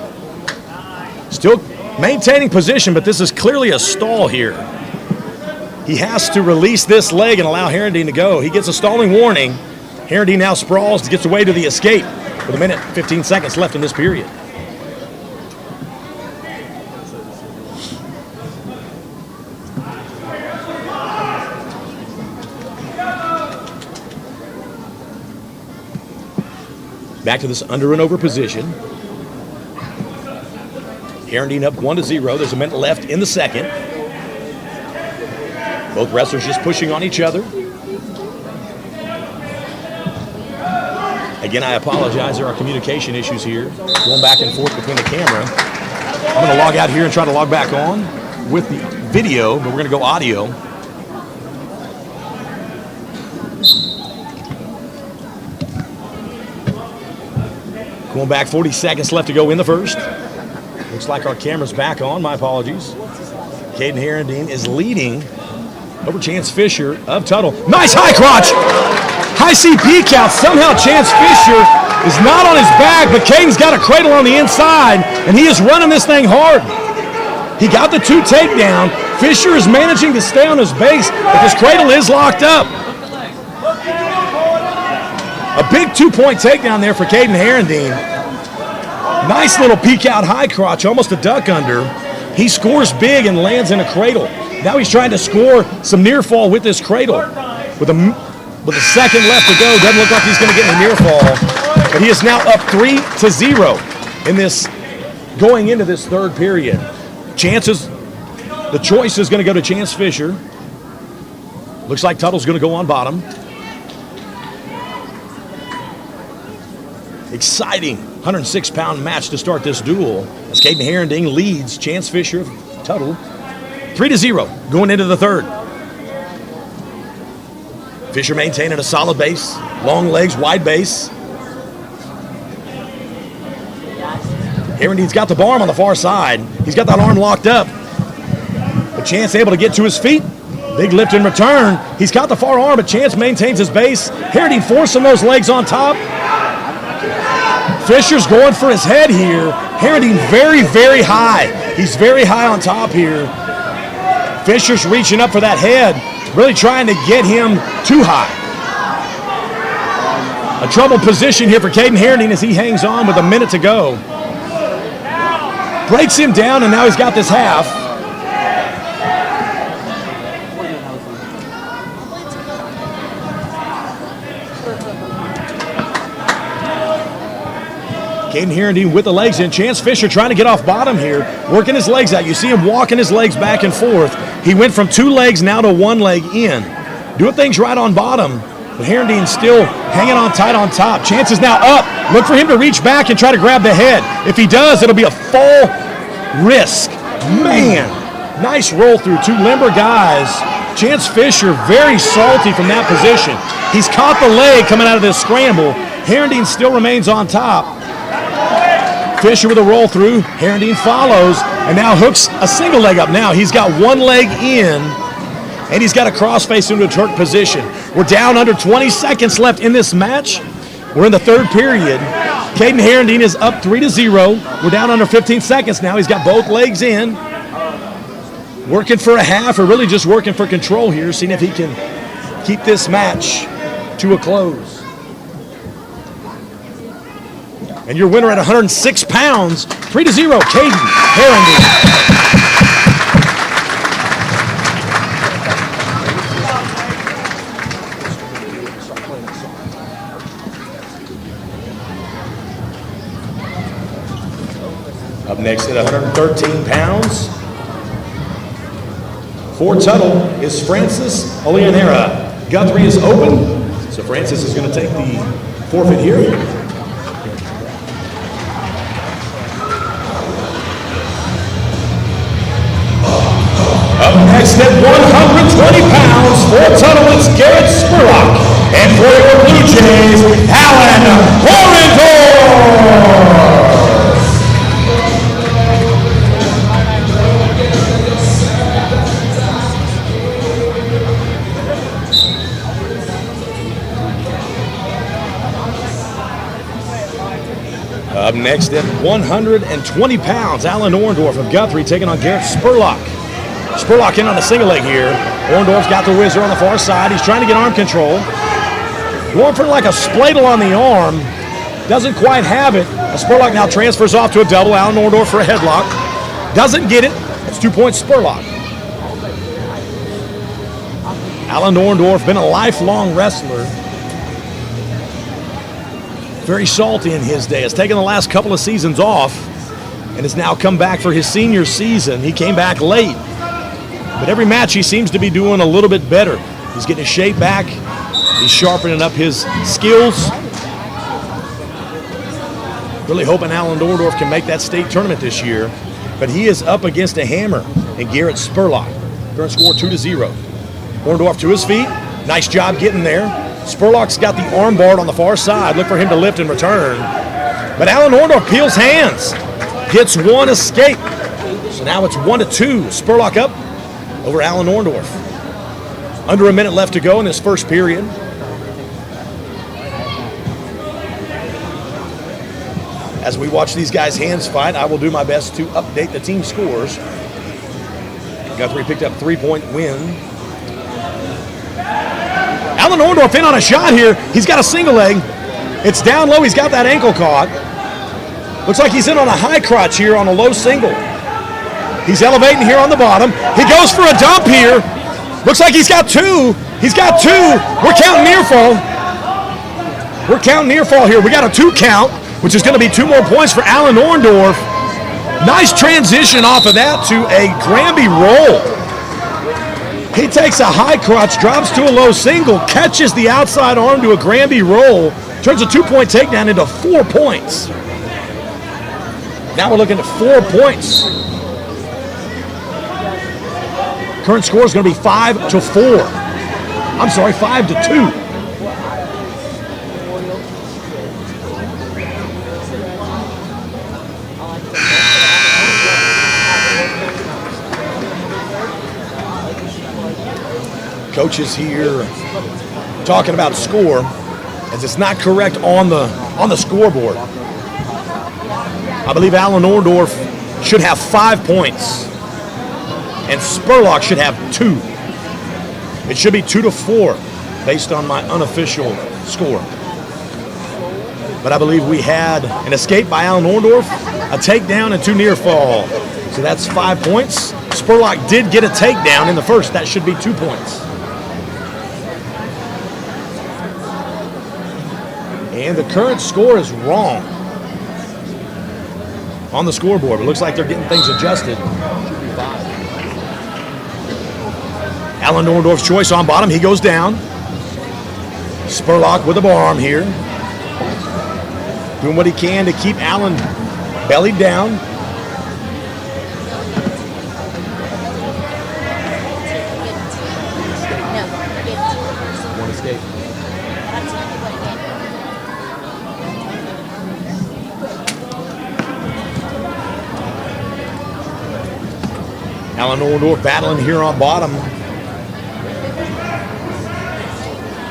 Still maintaining position, but this is clearly a stall here. He has to release this leg and allow Herendeen to go. He gets a stalling warning. Herendeen now sprawls, gets away to the escape with 1:15 seconds left in this period. Back to this under and over position. Herendeen up 1-0. There's a minute left in the second. Both wrestlers just pushing on each other. Again, I apologize. There are communication issues here. Going back and forth between the camera. I'm going to log out here and try to log back on with the video, but we're going to go audio. Going back 40 seconds left to go in the first. Looks like our camera's back on. My apologies. Caden Herendeen is leading over Chance Fisher of Tuttle. Nice high crotch. High C peek out. Somehow Chance Fisher is not on his back, but Caden's got a cradle on the inside, and he is running this thing hard. He got the 2 takedown. Fisher is managing to stay on his base, but this cradle is locked up. A big 2-point takedown there for Caden Herendeen. Nice little peek out high crotch, almost a duck under. He scores big and lands in a cradle. Now he's trying to score some near fall with this cradle. With a second left to go, doesn't look like he's going to get any near fall. But he is now up 3-0 in this, going into this third period. The choice is going to go to Chance Fisher. Looks like Tuttle's going to go on bottom. Exciting 106-pound match to start this duel as Caden Herendeen leads Chance Fisher of Tuttle 3-0 going into the third. Fisher maintaining a solid base, long legs, wide base. Herendeen's got the arm on the far side. He's got that arm locked up. But Chance able to get to his feet. Big lift in return. He's got the far arm, but Chance maintains his base. Herendeen forcing those legs on top. Fisher's going for his head here. Herendeen very, very high. He's very high on top here. Fisher's reaching up for that head, really trying to get him too high. A troubled position here for Caden Herendeen as he hangs on with a minute to go. Breaks him down, and now he's got this half. Caden Herendeen with the legs in. Chance Fisher trying to get off bottom here, working his legs out. You see him walking his legs back and forth. He went from 2 legs now to 1 leg in. Doing things right on bottom, but Herendeen still hanging on tight on top. Chance is now up. Look for him to reach back and try to grab the head. If he does, it'll be a full risk. Man, nice roll through 2 limber guys. Chance Fisher very salty from that position. He's caught the leg coming out of this scramble. Herendeen still remains on top. Fisher with a roll through. Herendeen follows and now hooks a single leg up. Now he's got 1 leg in and he's got a crossface into a Turk position. We're down under 20 seconds left in this match. We're in the third period. Caden Herendeen is up 3-0. We're down under 15 seconds now. He's got both legs in. Working for a half, or really just working for control here, seeing if he can keep this match to a close. And your winner at 106 pounds, 3-0, Caden Herendeen. Up next at 113 pounds, for Tuttle is Francis Oleanera. Guthrie is open, so Francis is going to take the forfeit here. Up next at 120 pounds, for Tuttle, it's Garrett Spurlock. And for your Blue Jays, Alan Horendorf. Up next at 120 pounds, Alan Orndorff of Guthrie taking on Garrett Spurlock. Spurlock in on a single leg here. Orndorff's got the whizzer on the far side. He's trying to get arm control. Going for like a spladle on the arm. Doesn't quite have it. Spurlock now transfers off to a double. Alan Orndorff for a headlock. Doesn't get it. It's 2 points Spurlock. Alan Orndorff, been a lifelong wrestler. Very salty in his day. Has taken the last couple of seasons off and has now come back for his senior season. He came back late. But every match he seems to be doing a little bit better. He's getting his shape back. He's sharpening up his skills. Really hoping Alan Orndorff can make that state tournament this year. But he is up against a hammer in Garrett Spurlock. Current score 2-0. Orndorff to his feet. Nice job getting there. Spurlock's got the arm bar on the far side. Look for him to lift and return. But Alan Orndorff peels hands. Gets one escape. So now it's 1-2. Spurlock up over Alan Orndorff. Under a minute left to go in this first period. As we watch these guys' hands fight, I will do my best to update the team scores. Guthrie picked up a 3-point win. Alan Orndorff in on a shot here. He's got a single leg. It's down low. He's got that ankle caught. Looks like he's in on a high crotch here on a low single. He's elevating here on the bottom. He goes for a dump here. Looks like he's got two. He's got two. We're counting near fall. We're counting near fall here. We got a 2 count, which is going to be 2 more points for Alan Orndorff. Nice transition off of that to a Granby roll. He takes a high crotch, drops to a low single, catches the outside arm to a Granby roll, turns a 2-point takedown into 4 points. Now we're looking at 4 points. Current score is going to be 5-4. I'm sorry, 5-2. Coaches here talking about score, as it's not correct on the scoreboard. I believe Alan Orndorff should have 5 points, and Spurlock should have 2. It should be 2-4 based on my unofficial score. But I believe we had an escape by Alan Orndorff, a takedown, and 2 near fall. So that's 5 points. Spurlock did get a takedown in the first. That should be 2 points. And the current score is wrong on the scoreboard. It looks like they're getting things adjusted. Alan Orndorff's choice on bottom. He goes down. Spurlock with a bar arm here. Doing what he can to keep Alan bellied down. One escape. Alan Orndorff battling here on bottom.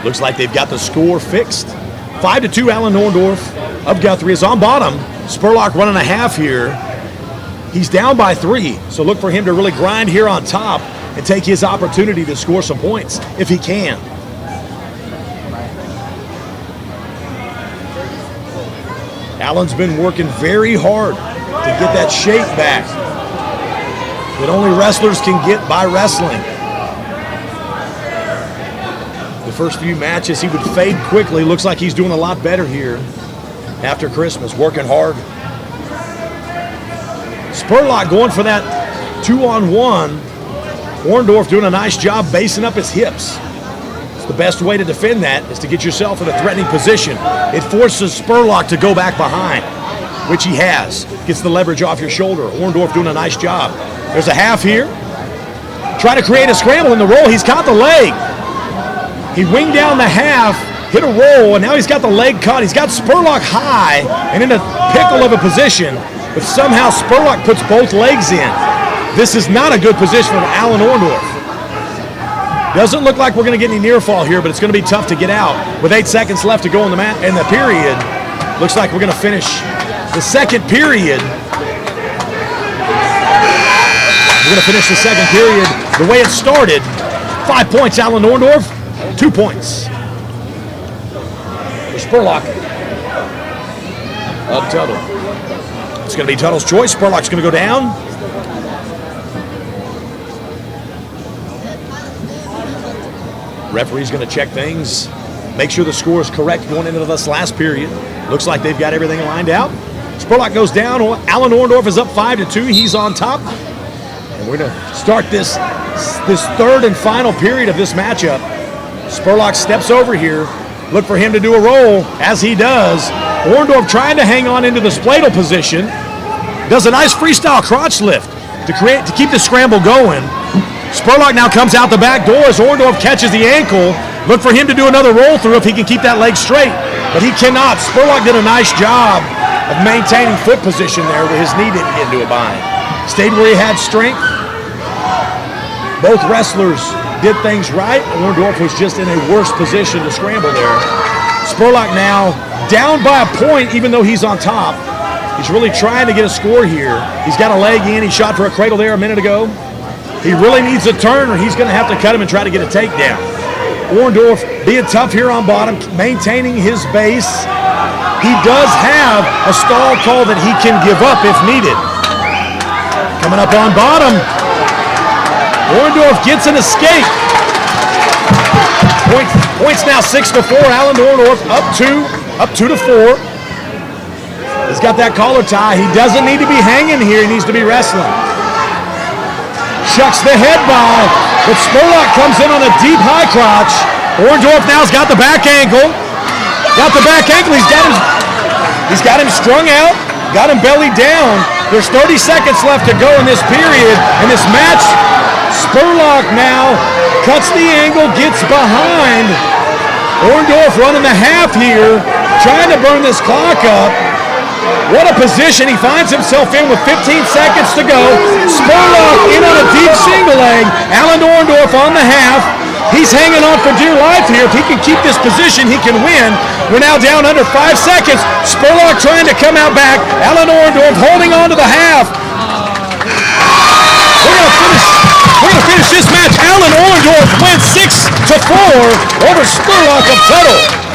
Looks like they've got the score fixed. 5-2, Alan Orndorff of Guthrie is on bottom. Spurlock running a half here. He's down by 3, so look for him to really grind here on top and take his opportunity to score some points if he can. Alan's been working very hard to get that shape back that only wrestlers can get by wrestling. The first few matches, he would fade quickly. Looks like he's doing a lot better here after Christmas, working hard. Spurlock going for that 2-on-1. Orndorff doing a nice job basing up his hips. It's the best way to defend that is to get yourself in a threatening position. It forces Spurlock to go back behind, which he has. Gets the leverage off your shoulder. Orndorff doing a nice job. There's a half here. Try to create a scramble in the roll. He's caught the leg. He winged down the half, hit a roll, and now he's got the leg caught. He's got Spurlock high and in a pickle of a position, but somehow Spurlock puts both legs in. This is not a good position for Alan Orndorff. Doesn't look like we're going to get any near fall here, but it's going to be tough to get out. With 8 seconds left to go in the period, looks like we're going to finish the second period. We're going to finish the second period the way it started. 5 points, Alan Orndorff. 2 points for Spurlock of Tuttle. It's going to be Tuttle's choice. Spurlock's going to go down. Referee's going to check things, make sure the score is correct going into this last period. Looks like they've got everything lined out. Spurlock goes down. Alan Orndorff is up 5-2. He's on top. And we're going to start this third and final period of this matchup. Spurlock steps over here. Look for him to do a roll, as he does. Orndorff trying to hang on into the spladle position. Does a nice freestyle crotch lift to keep the scramble going. Spurlock now comes out the back door as Orndorff catches the ankle. Look for him to do another roll through if he can keep that leg straight, but he cannot. Spurlock did a nice job of maintaining foot position there where his knee didn't get into a bind. Stayed where he had strength. Both wrestlers did things right. Orndorff was just in a worse position to scramble there. Spurlock now down by a point even though he's on top. He's really trying to get a score here. He's got a leg in. He shot for a cradle there a minute ago. He really needs a turn or he's going to have to cut him and try to get a takedown. Orndorff being tough here on bottom, maintaining his base. He does have a stall call that he can give up if needed. Coming up on bottom, Orndorff gets an escape. Points now 6-4. Alan Orndorff up 2-4. He's got that collar tie. He doesn't need to be hanging here. He needs to be wrestling. Shucks the head by, but Spurlock comes in on a deep high crotch. Orndorff now's got the back ankle. He's got him strung out, got him belly down. There's 30 seconds left to go in this period. In this match, Spurlock now cuts the angle, gets behind. Orndorff running the half here, trying to burn this clock up. What a position he finds himself in with 15 seconds to go. Spurlock in on a deep single leg. Alan Orndorff on the half. He's hanging on for dear life here. If he can keep this position, he can win. We're now down under 5 seconds. Spurlock trying to come out back. Alan Orndorff holding on to the half. We're going to finish this match. Alan Orndorff wins 6-4 over Spurlock of Tuttle.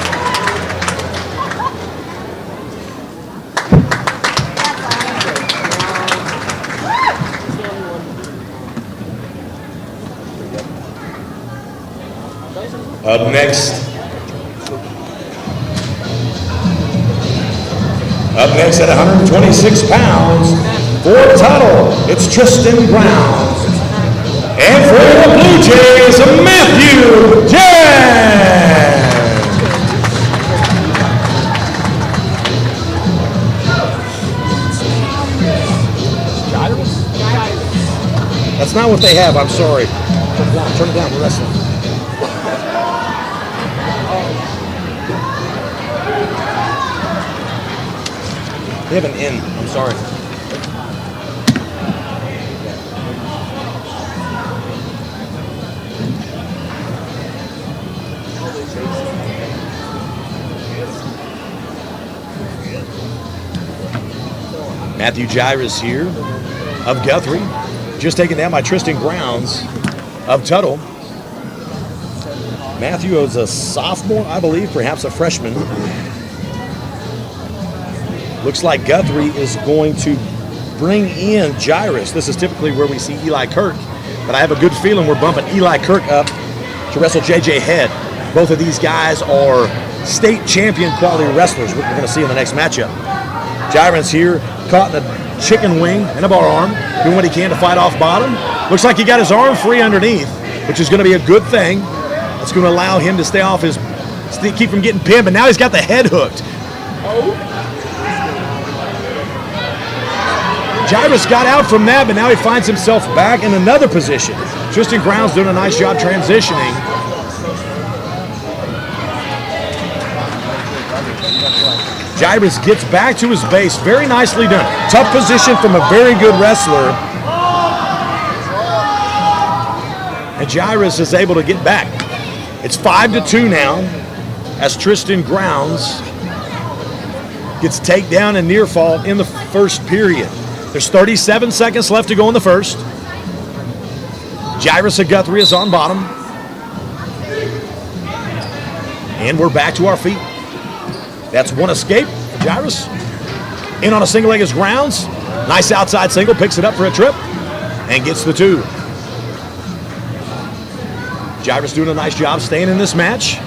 Up next at 126 pounds, for Tuttle, it's Tristan Brown. And for the Blue Jays, Matthew Jan. That's not what they have, I'm sorry. Turn it down, we're wrestling. They have an N. I'm sorry. Matthew Gyrus here of Guthrie. Just taken down by Tristan Grounds of Tuttle. Matthew is a sophomore, I believe, perhaps a freshman. Looks like Guthrie is going to bring in Gyrus. This is typically where we see Eli Kirk, but I have a good feeling we're bumping Eli Kirk up to wrestle JJ Head. Both of these guys are state champion quality wrestlers, we're going to see in the next matchup. Gyrus here, caught in a chicken wing and a bar arm, doing what he can to fight off bottom. Looks like he got his arm free underneath, which is going to be a good thing. It's going to allow him to stay off keep from getting pinned, but now he's got the head hooked. Gyrus got out from that, but now he finds himself back in another position. Tristan Grounds doing a nice job transitioning. Gyrus gets back to his base. Very nicely done. Tough position from a very good wrestler. And Gyrus is able to get back. It's 5-2 now as Tristan Grounds gets takedown and near fall in the first period. There's 37 seconds left to go in the first. Jairus of Guthrie is on bottom. And we're back to our feet. That's one escape for Jairus. In on a single leg is Grounds. Nice outside single, picks it up for a trip, and gets the 2. Jairus doing a nice job staying in this match.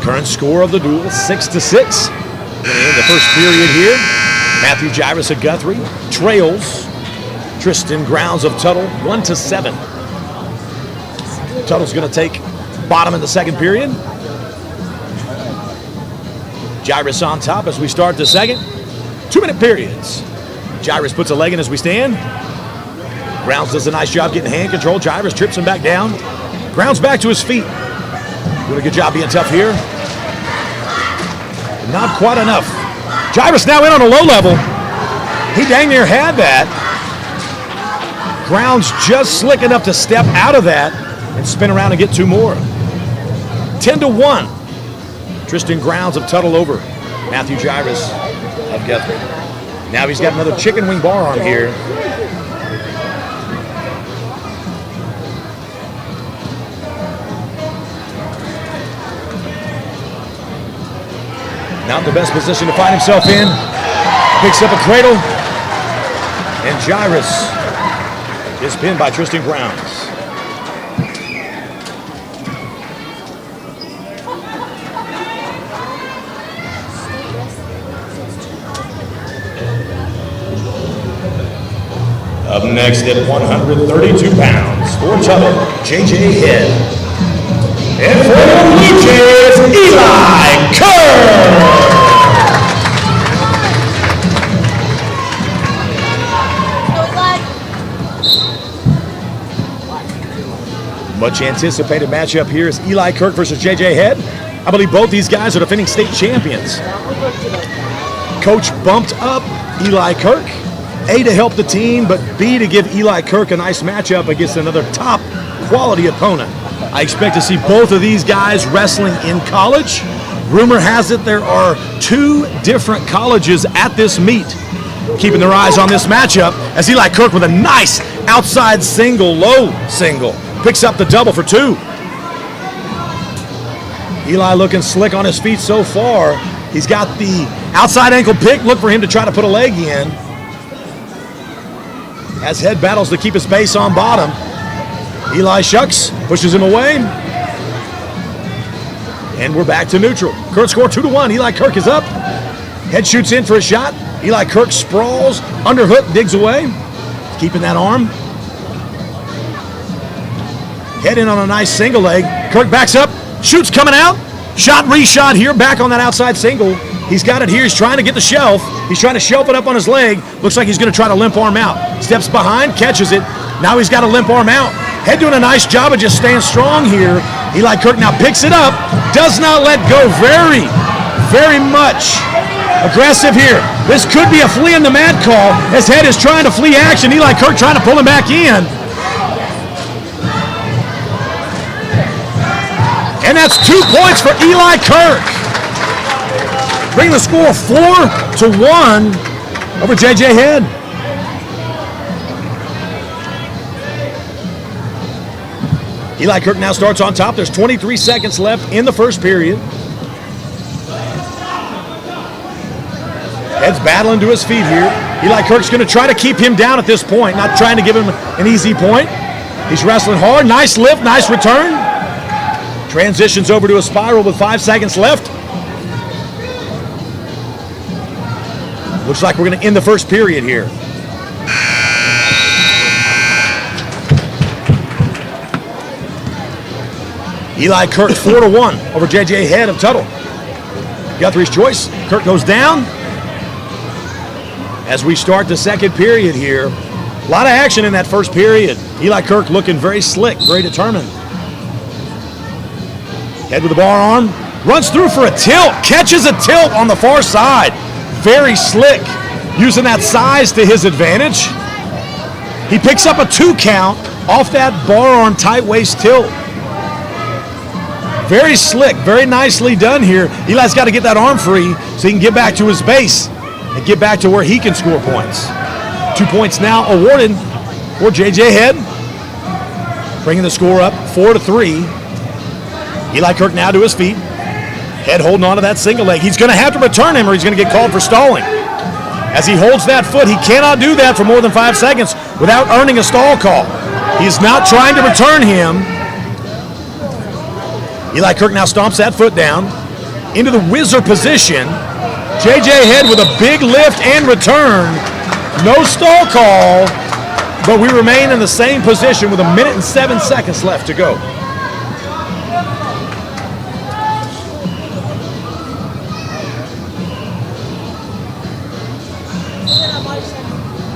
Current score of the duel, 6-6. In the first period here, Matthew Jairus of Guthrie trails Tristan Grounds of Tuttle 1-7. Tuttle's going to take bottom in the second period. Jairus on top as we start the second. 2-minute periods. Jairus puts a leg in as we stand. Grounds does a nice job getting hand control. Jairus trips him back down. Grounds back to his feet. Doing a good job being tough here. Not quite enough. Jairus now in on a low level. He dang near had that. Grounds just slick enough to step out of that and spin around and get 2 more. 10-1. Tristan Grounds of Tuttle over Matthew Jairus of Guthrie. Now he's got another chicken wing bar arm here. Not the best position to find himself in. Picks up a cradle. And Jairus is pinned by Tristan Grounds. Up next at 132 pounds for Tuttle, J.J. Head. And for the Blue Jays, Eli Kerr. Much anticipated matchup here is Eli Kirk versus J.J. Head. I believe both these guys are defending state champions. Coach bumped up Eli Kirk, A, to help the team, but B, to give Eli Kirk a nice matchup against another top quality opponent. I expect to see both of these guys wrestling in college. Rumor has it there are 2 different colleges at this meet. Keeping their eyes on this matchup as Eli Kirk with a nice outside single, low single. Picks up the double for 2. Eli looking slick on his feet so far. He's got the outside ankle pick. Look for him to try to put a leg in. As Head battles to keep his base on bottom. Eli shucks, pushes him away. And we're back to neutral. Current score 2-1. Eli Kirk is up. Head shoots in for a shot. Eli Kirk sprawls, underhook, digs away. Keeping that arm. Head in on a nice single leg. Kirk backs up, shoots coming out. Shot, reshot here, back on that outside single. He's got it here, he's trying to get the shelf. He's trying to shelf it up on his leg. Looks like he's gonna try to limp arm out. Steps behind, catches it. Now he's got a limp arm out. Head doing a nice job of just staying strong here. Eli Kirk now picks it up, does not let go very, very much. Aggressive here. This could be a flea in the mat call as Head is trying to flee action. Eli Kirk trying to pull him back in. And that's 2 points for Eli Kirk. Bring the score 4-1 over J.J. Head. Eli Kirk now starts on top. There's 23 seconds left in the first period. Head's battling to his feet here. Eli Kirk's going to try to keep him down at this point, not trying to give him an easy point. He's wrestling hard. Nice lift, nice return. Transitions over to a spiral with 5 seconds left. Looks like we're going to end the first period here. Eli Kirk 4-1 over J.J. Head of Tuttle. Guthrie's choice. Kirk goes down. As we start the second period here, a lot of action in that first period. Eli Kirk looking very slick, very determined. Head with the bar arm, Runs through for a tilt. Catches a tilt on the far side. Very slick. Using that size to his advantage. He picks up a 2 count off that bar arm tight waist tilt. Very slick. Very nicely done here. Eli's got to get that arm free so he can get back to his base and get back to where he can score points. 2 points now awarded for J.J. Head. Bringing the score up 4-3. Eli Kirk now to his feet. Head holding on to that single leg. He's going to have to return him or he's going to get called for stalling. As he holds that foot, he cannot do that for more than 5 seconds without earning a stall call. He's not trying to return him. Eli Kirk now stomps that foot down into the whizzer position. J.J. Head with a big lift and return. No stall call, but we remain in the same position with 1 minute and 7 seconds left to go.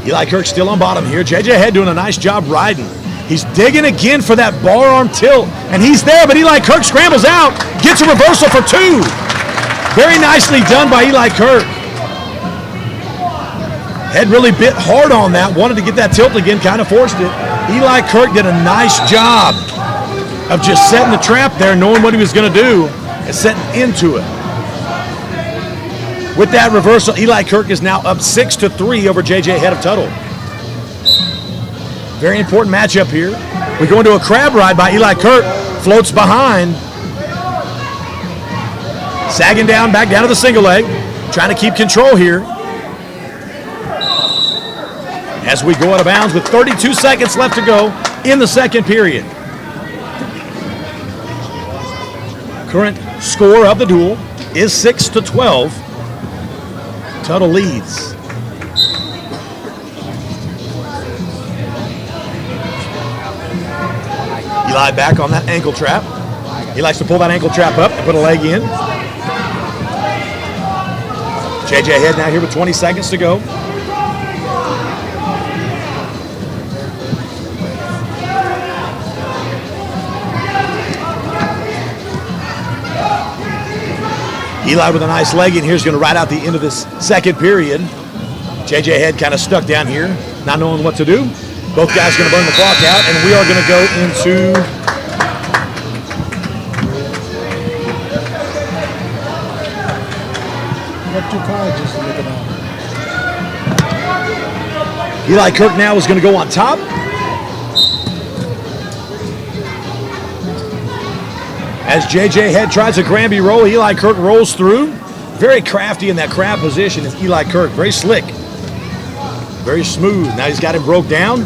Eli Kirk still on bottom here. J.J. Head doing a nice job riding. He's digging again for that bar arm tilt, and he's there, but Eli Kirk scrambles out, gets a reversal for 2. Very nicely done by Eli Kirk. Head really bit hard on that, wanted to get that tilt again, kind of forced it. Eli Kirk did a nice job of just setting the trap there, knowing what he was going to do, and setting into it. With that reversal, Eli Kirk is now up 6-3 over J.J. Head of Tuttle. Very important matchup here. We go into a crab ride by Eli Kirk. Floats behind. Sagging down, back down to the single leg. Trying to keep control here. As we go out of bounds with 32 seconds left to go in the second period. Current score of the duel is 6-12. Tuttle leads. Eli back on that ankle trap. He likes to pull that ankle trap up and put a leg in. J.J. Head now here with 20 seconds to go. Eli with a nice leg in here is going to ride out the end of this second period. J.J. Head kind of stuck down here, not knowing what to do. Both guys going to burn the clock out, and we are going to go into What 2 colleges are looking at? Eli Kirk now is going to go on top. As J.J. Head tries a Granby roll, Eli Kirk rolls through. Very crafty in that crab position is Eli Kirk. Very slick. Very smooth. Now he's got him broke down.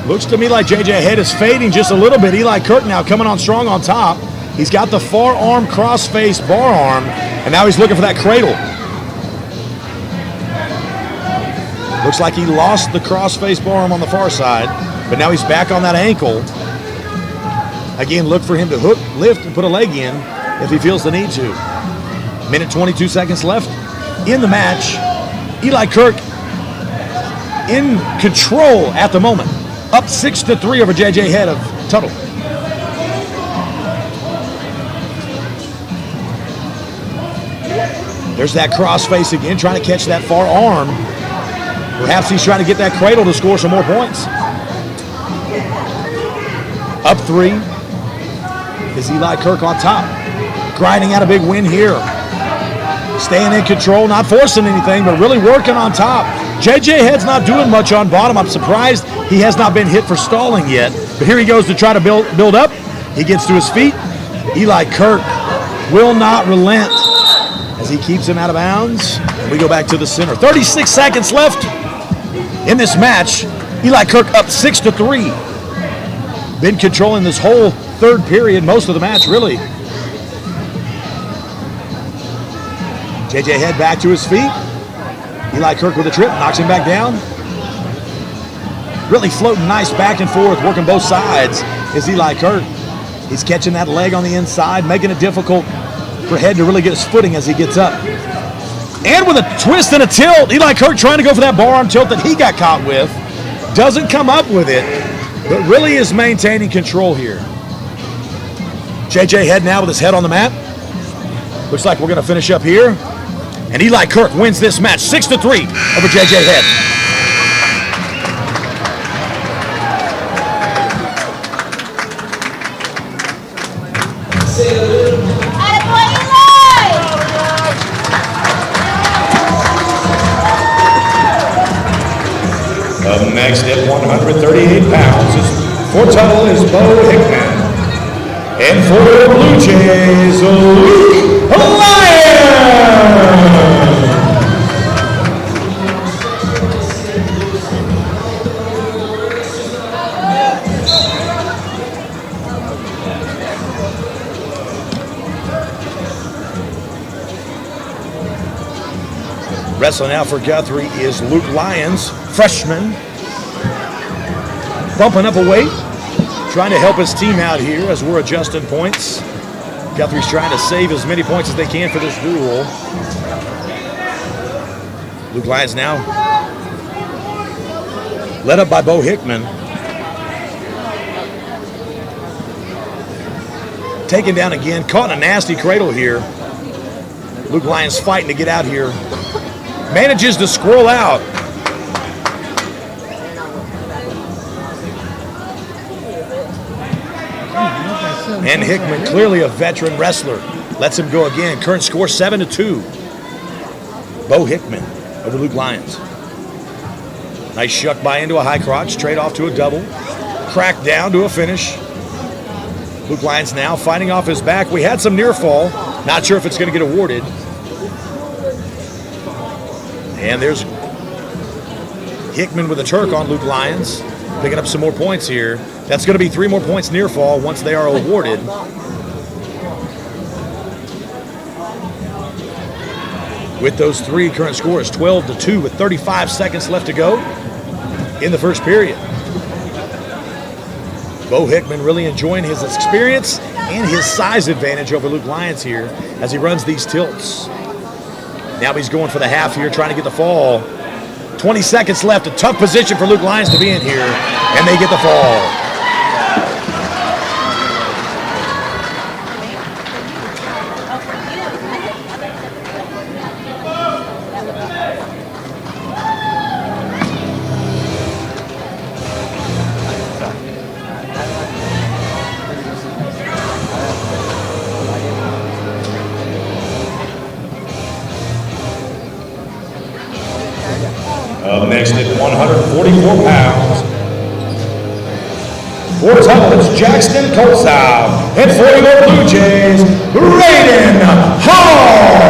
Looks to me like J.J. Head is fading just a little bit. Eli Kirk now coming on strong on top. He's got the far arm cross-face bar arm, and now he's looking for that cradle. Looks like he lost the cross-face bar arm on the far side, but now he's back on that ankle. Again, look for him to hook, lift, and put a leg in if he feels the need to. Minute 22 seconds left in the match. Eli Kirk in control at the moment. Up 6-3 over J.J. Head of Tuttle. There's that crossface again, trying to catch that far arm. Perhaps he's trying to get that cradle to score some more points. Up 3 is Eli Kirk on top. Grinding out a big win here. Staying in control, not forcing anything, but really working on top. J.J. Head's not doing much on bottom. I'm surprised he has not been hit for stalling yet. But here he goes to try to build up. He gets to his feet. Eli Kirk will not relent as he keeps him out of bounds. We go back to the center. 36 seconds left in this match. Eli Kirk up 6-3. Been controlling this whole third period, most of the match, really. J.J. Head back to his feet. Eli Kirk with a trip, knocks him back down. Really floating nice back and forth, working both sides is Eli Kirk. He's catching that leg on the inside, making it difficult for Head to really get his footing as he gets up. And with a twist and a tilt, Eli Kirk trying to go for that bar arm tilt that he got caught with. Doesn't come up with it, but really is maintaining control here. JJ Head now with his head on the mat. Looks like we're going to finish up here. And Eli Kirk wins this match 6-3 over JJ Head. Up next at 138 pounds for Tuttle is Bo Hickman. And for the Blue Jays, Luke Lyons. Wrestling out for Guthrie is Luke Lyons, freshman. Bumping up a weight, trying to help his team out here as we're adjusting points. Guthrie's trying to save as many points as they can for this duel. Luke Lyons now led up by Bo Hickman. Taken down again, caught in a nasty cradle here. Luke Lyons fighting to get out here. Manages to scroll out. And Hickman, clearly a veteran wrestler, lets him go again. Current score 7-2. Bo Hickman over Luke Lyons. Nice shuck by into a high crotch, trade off to a double. Crack down to a finish. Luke Lyons now fighting off his back. We had some near fall. Not sure if it's going to get awarded. And there's Hickman with a Turk on Luke Lyons, picking up some more points here. That's going to be 3 more points near fall once they are awarded. With those 3, current score is 12-2 with 35 seconds left to go in the first period. Bo Hickman really enjoying his experience and his size advantage over Luke Lyons here as he runs these tilts. Now he's going for the half here, trying to get the fall. 20 seconds left, a tough position for Luke Lyons to be in here, and they get the fall. Up next at 144 pounds, for Tuttle, it's Jackson Colsow. And for your Blue Jays, Braden Hall.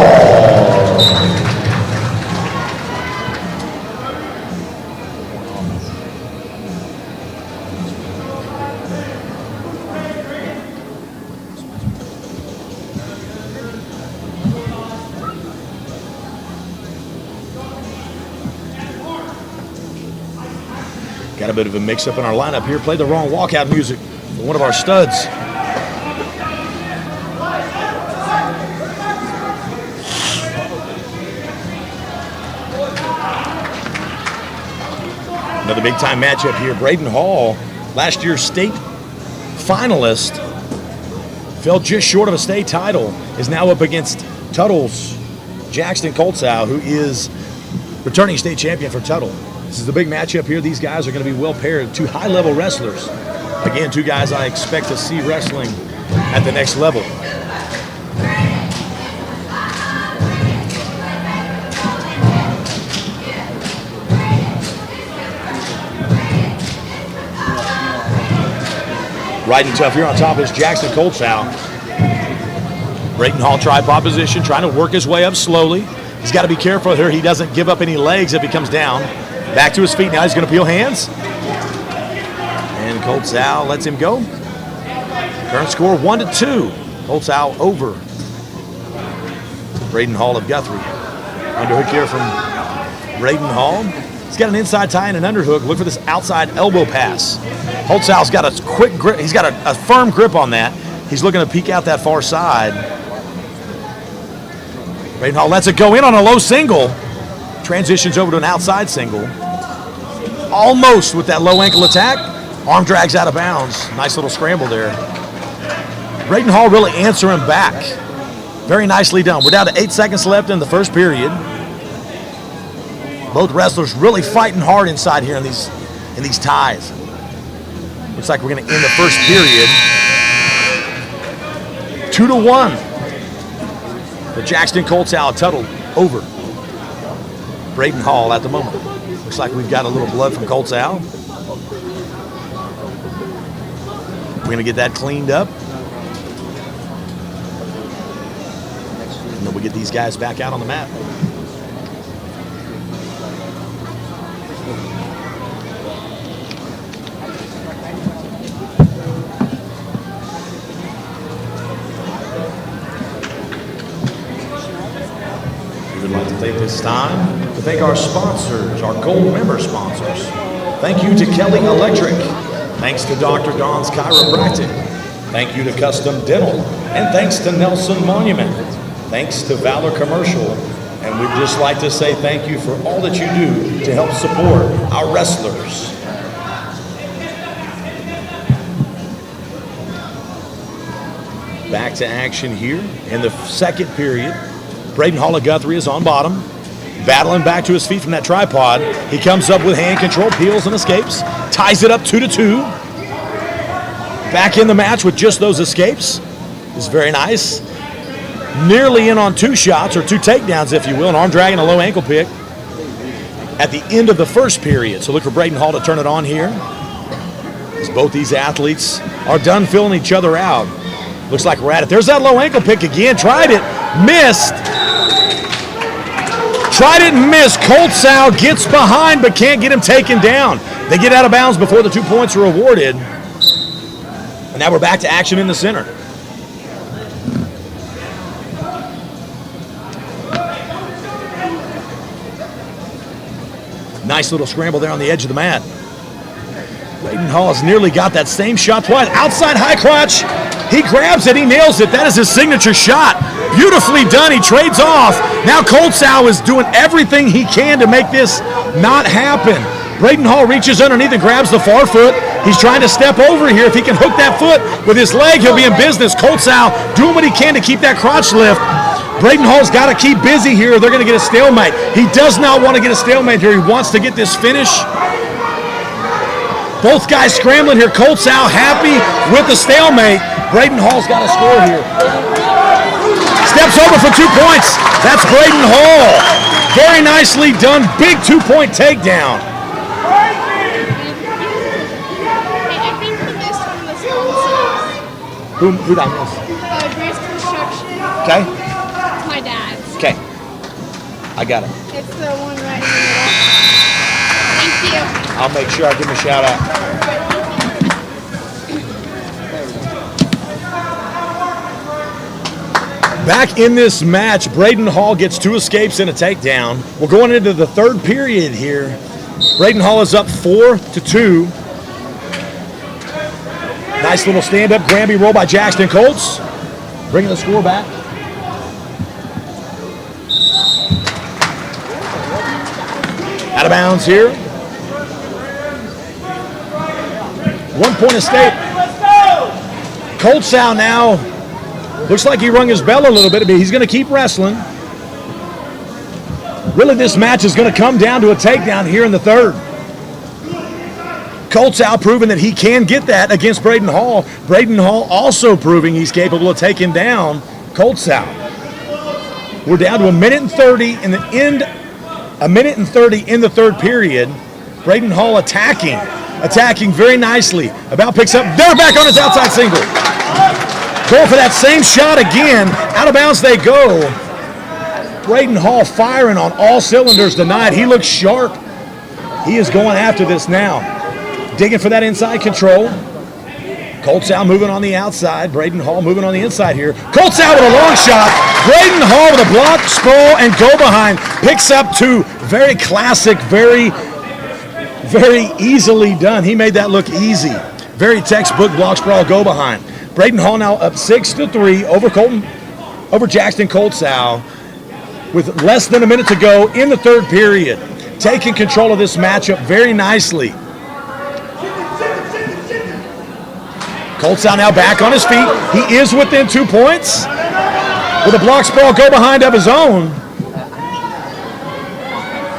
Got a bit of a mix-up in our lineup here. Played the wrong walkout music for one of our studs. Another big-time matchup here. Braden Hall, last year's state finalist, fell just short of a state title, is now up against Tuttle's Jackson Coltsow, who is returning state champion for Tuttle. This is a big matchup here. These guys are going to be well paired. 2 high-level wrestlers. Again, 2 guys I expect to see wrestling at the next level. Riding tough here on top is Jackson Coltsow. Braden Hall tripod position, trying to work his way up slowly. He's got to be careful here. He doesn't give up any legs if he comes down. Back to his feet now. He's going to peel hands. And Coltsow lets him go. Current score 1-2. Coltsow over Braden Hall of Guthrie. Underhook here from Braden Hall. He's got an inside tie and an underhook. Look for this outside elbow pass. Coltsow's got a quick grip. He's got a firm grip on that. He's looking to peek out that far side. Braden Hall lets it go in on a low single. Transitions over to an outside single. Almost with that low ankle attack. Arm drags out of bounds. Nice little scramble there. Braden Hall really answering back. Very nicely done. We're down to 8 seconds left in the first period. Both wrestlers really fighting hard inside here in these ties. Looks like we're going to end the first period 2-1. The Jackson Colts out Tuttle over Braden Hall at the moment. Looks like we've got a little blood from Colts Al. We're going to get that cleaned up. And then we get these guys back out on the mat. We would like to take this time to thank our sponsors, our gold member sponsors. Thank you to Kelly Electric. Thanks to Dr. Don's Chiropractic. Thank you to Custom Dental. And thanks to Nelson Monument. Thanks to Valor Commercial. And we'd just like to say thank you for all that you do to help support our wrestlers. Back to action here in the second period. Braden Hall of Guthrie is on bottom, battling back to his feet from that tripod. He comes up with hand control, peels and escapes, ties it up 2-2. Back in the match with just those escapes is very nice. Nearly in on 2 shots, or 2 takedowns, if you will, an arm drag and a low ankle pick at the end of the first period. So look for Braden Hall to turn it on here, as both these athletes are done filling each other out. Looks like we're at it. There's that low ankle pick again. Tried it, missed. Tried it and missed. Colt Sal gets behind but can't get him taken down. They get out of bounds before the 2 points are awarded. And now we're back to action in the center. Nice little scramble there on the edge of the mat. Braden Hall has nearly got that same shot twice. Outside high crotch. He grabs it. He nails it. That is his signature shot. Beautifully done. He trades off. Now Colt Sal is doing everything he can to make this not happen. Braden Hall reaches underneath and grabs the far foot. He's trying to step over here. If he can hook that foot with his leg, he'll be in business. Colt Sal doing what he can to keep that crotch lift. Braden Hall's got to keep busy here, or they're going to get a stalemate. He does not want to get a stalemate here. He wants to get this finish. Both guys scrambling here. Colt Sal happy with the stalemate. Braden Hall's got to score here. Steps over for 2 points. That's Braden Hall. Very nicely done. Big 2-point takedown. Hey, I think the best one was Holmes's. Who did I miss? Grace Construction. Okay. It's my dad's. Okay. I got it. It's the one right in the middle. Thank you. I'll make sure I give him a shout out. Back in this match, Braden Hall gets 2 escapes and a takedown. We're going into the third period here. Braden Hall is up 4-2. Nice little stand-up Granby roll by Jackson Colts. Bringing the score back. Out of bounds here. 1 point escape. Colt Sal now looks like he rung his bell a little bit, but he's going to keep wrestling. Really, this match is going to come down to a takedown here in the third. Colt Sal proving that he can get that against Braden Hall. Braden Hall also proving he's capable of taking down Colt Sal. We're down to 1:30 in the end. 1:30 in the third period. Braden Hall attacking very nicely. About picks up. They're back on his outside single. Going for that same shot again. Out of bounds they go. Braden Hall firing on all cylinders tonight. He looks sharp. He is going after this now. Digging for that inside control. Colt Sal moving on the outside. Braden Hall moving on the inside here. Colt Sal with a long shot. Braden Hall with a block, sprawl, and go behind. Picks up 2. Very classic, very easily done. He made that look easy. Very textbook block, sprawl, go behind. Braden Hall now up 6-3 over Jackson Colt Sal with less than a minute to go in the third period. Taking control of this matchup very nicely. Coltsow now back on his feet. He is within 2 points with a block sprawl go behind of his own.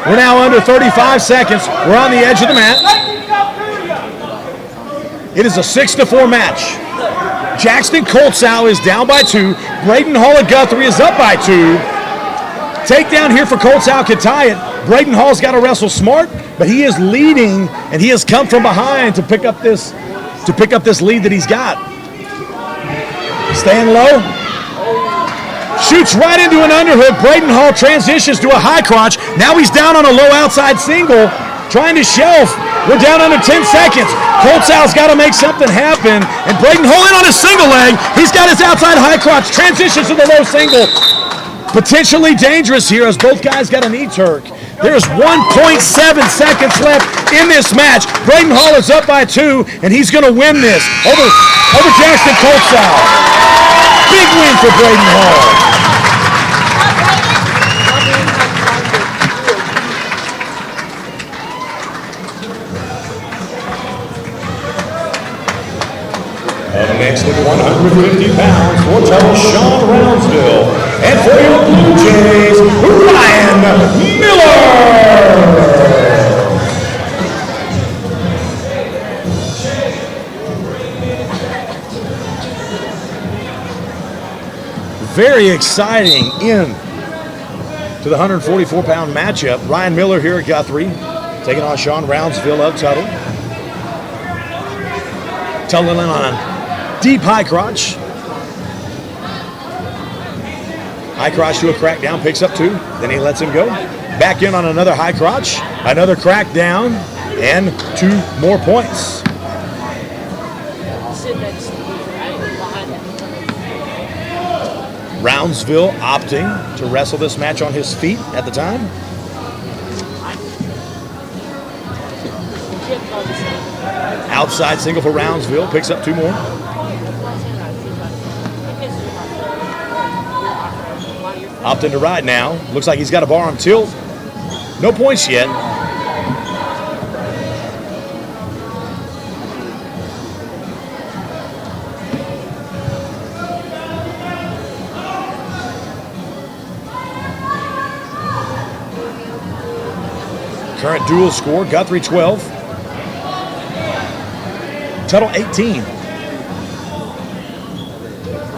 We're now under 35 seconds. We're on the edge of the mat. It is a 6-4 match. Jackson Coltsow is down by 2. Braden Hall of Guthrie is up by 2. Takedown here for Coltsow could tie it. Braden Hall's got to wrestle smart, but he is leading, and he has come from behind to pick up this lead that he's got. Staying low. Shoots right into an underhook. Braden Hall transitions to a high crotch. Now he's down on a low outside single, trying to shelf. We're down under 10 seconds. Coltsow's got to make something happen. And Braden Hall in on his single leg. He's got his outside high crotch. Transitions to the low single. Potentially dangerous here as both guys got a knee turk. There's 1.7 seconds left in this match. Braden Hall is up by 2, and he's going to win this over Jackson Coltsow. Big win for Braden Hall. Up next at 150 pounds for Tuttle, Sean Brownsville. And for your Blue Jays, Ryan Miller. Very exciting in to the 144-pound matchup. Ryan Miller here at Guthrie, taking on Sean Brownsville of Tuttle. Tuttle in on a deep high crotch. High crotch to a crack down, picks up 2, then he lets him go. Back in on another high crotch, another crack down, and 2 more points. Brownsville opting to wrestle this match on his feet at the time. Outside single for Brownsville, picks up 2 more. Opting to ride now. Looks like he's got a bar on tilt. No points yet. Current dual score, Guthrie 12. Tuttle 18.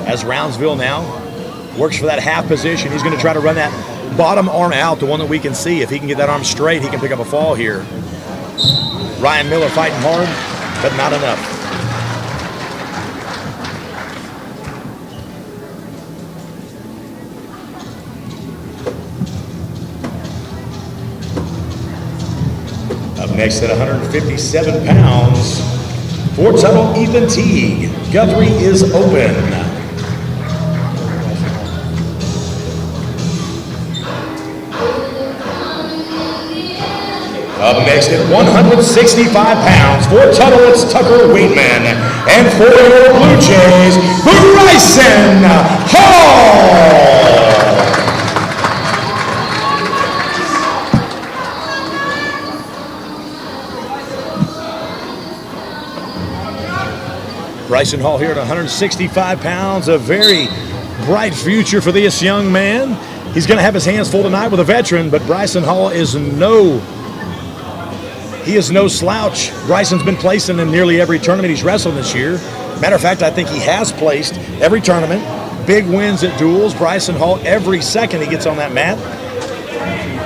As Brownsville now works for that half position. He's going to try to run that bottom arm out, the one that we can see. If he can get that arm straight, he can pick up a fall here. Ryan Miller fighting hard, but not enough. Up next at 157 pounds, for Tuttle, Ethan Teague. Guthrie is open. Up next at 165 pounds, for Tuttle, it's Tucker Waitman. And for your Blue Jays, Bryson Hall. Bryson Hall here at 165 pounds, a very bright future for this young man. He's going to have his hands full tonight with a veteran, but Bryson Hall is no slouch. Bryson's been placing in nearly every tournament he's wrestled this year. Matter of fact, I think he has placed every tournament. Big wins at duels. Bryson Hall, every second he gets on that mat,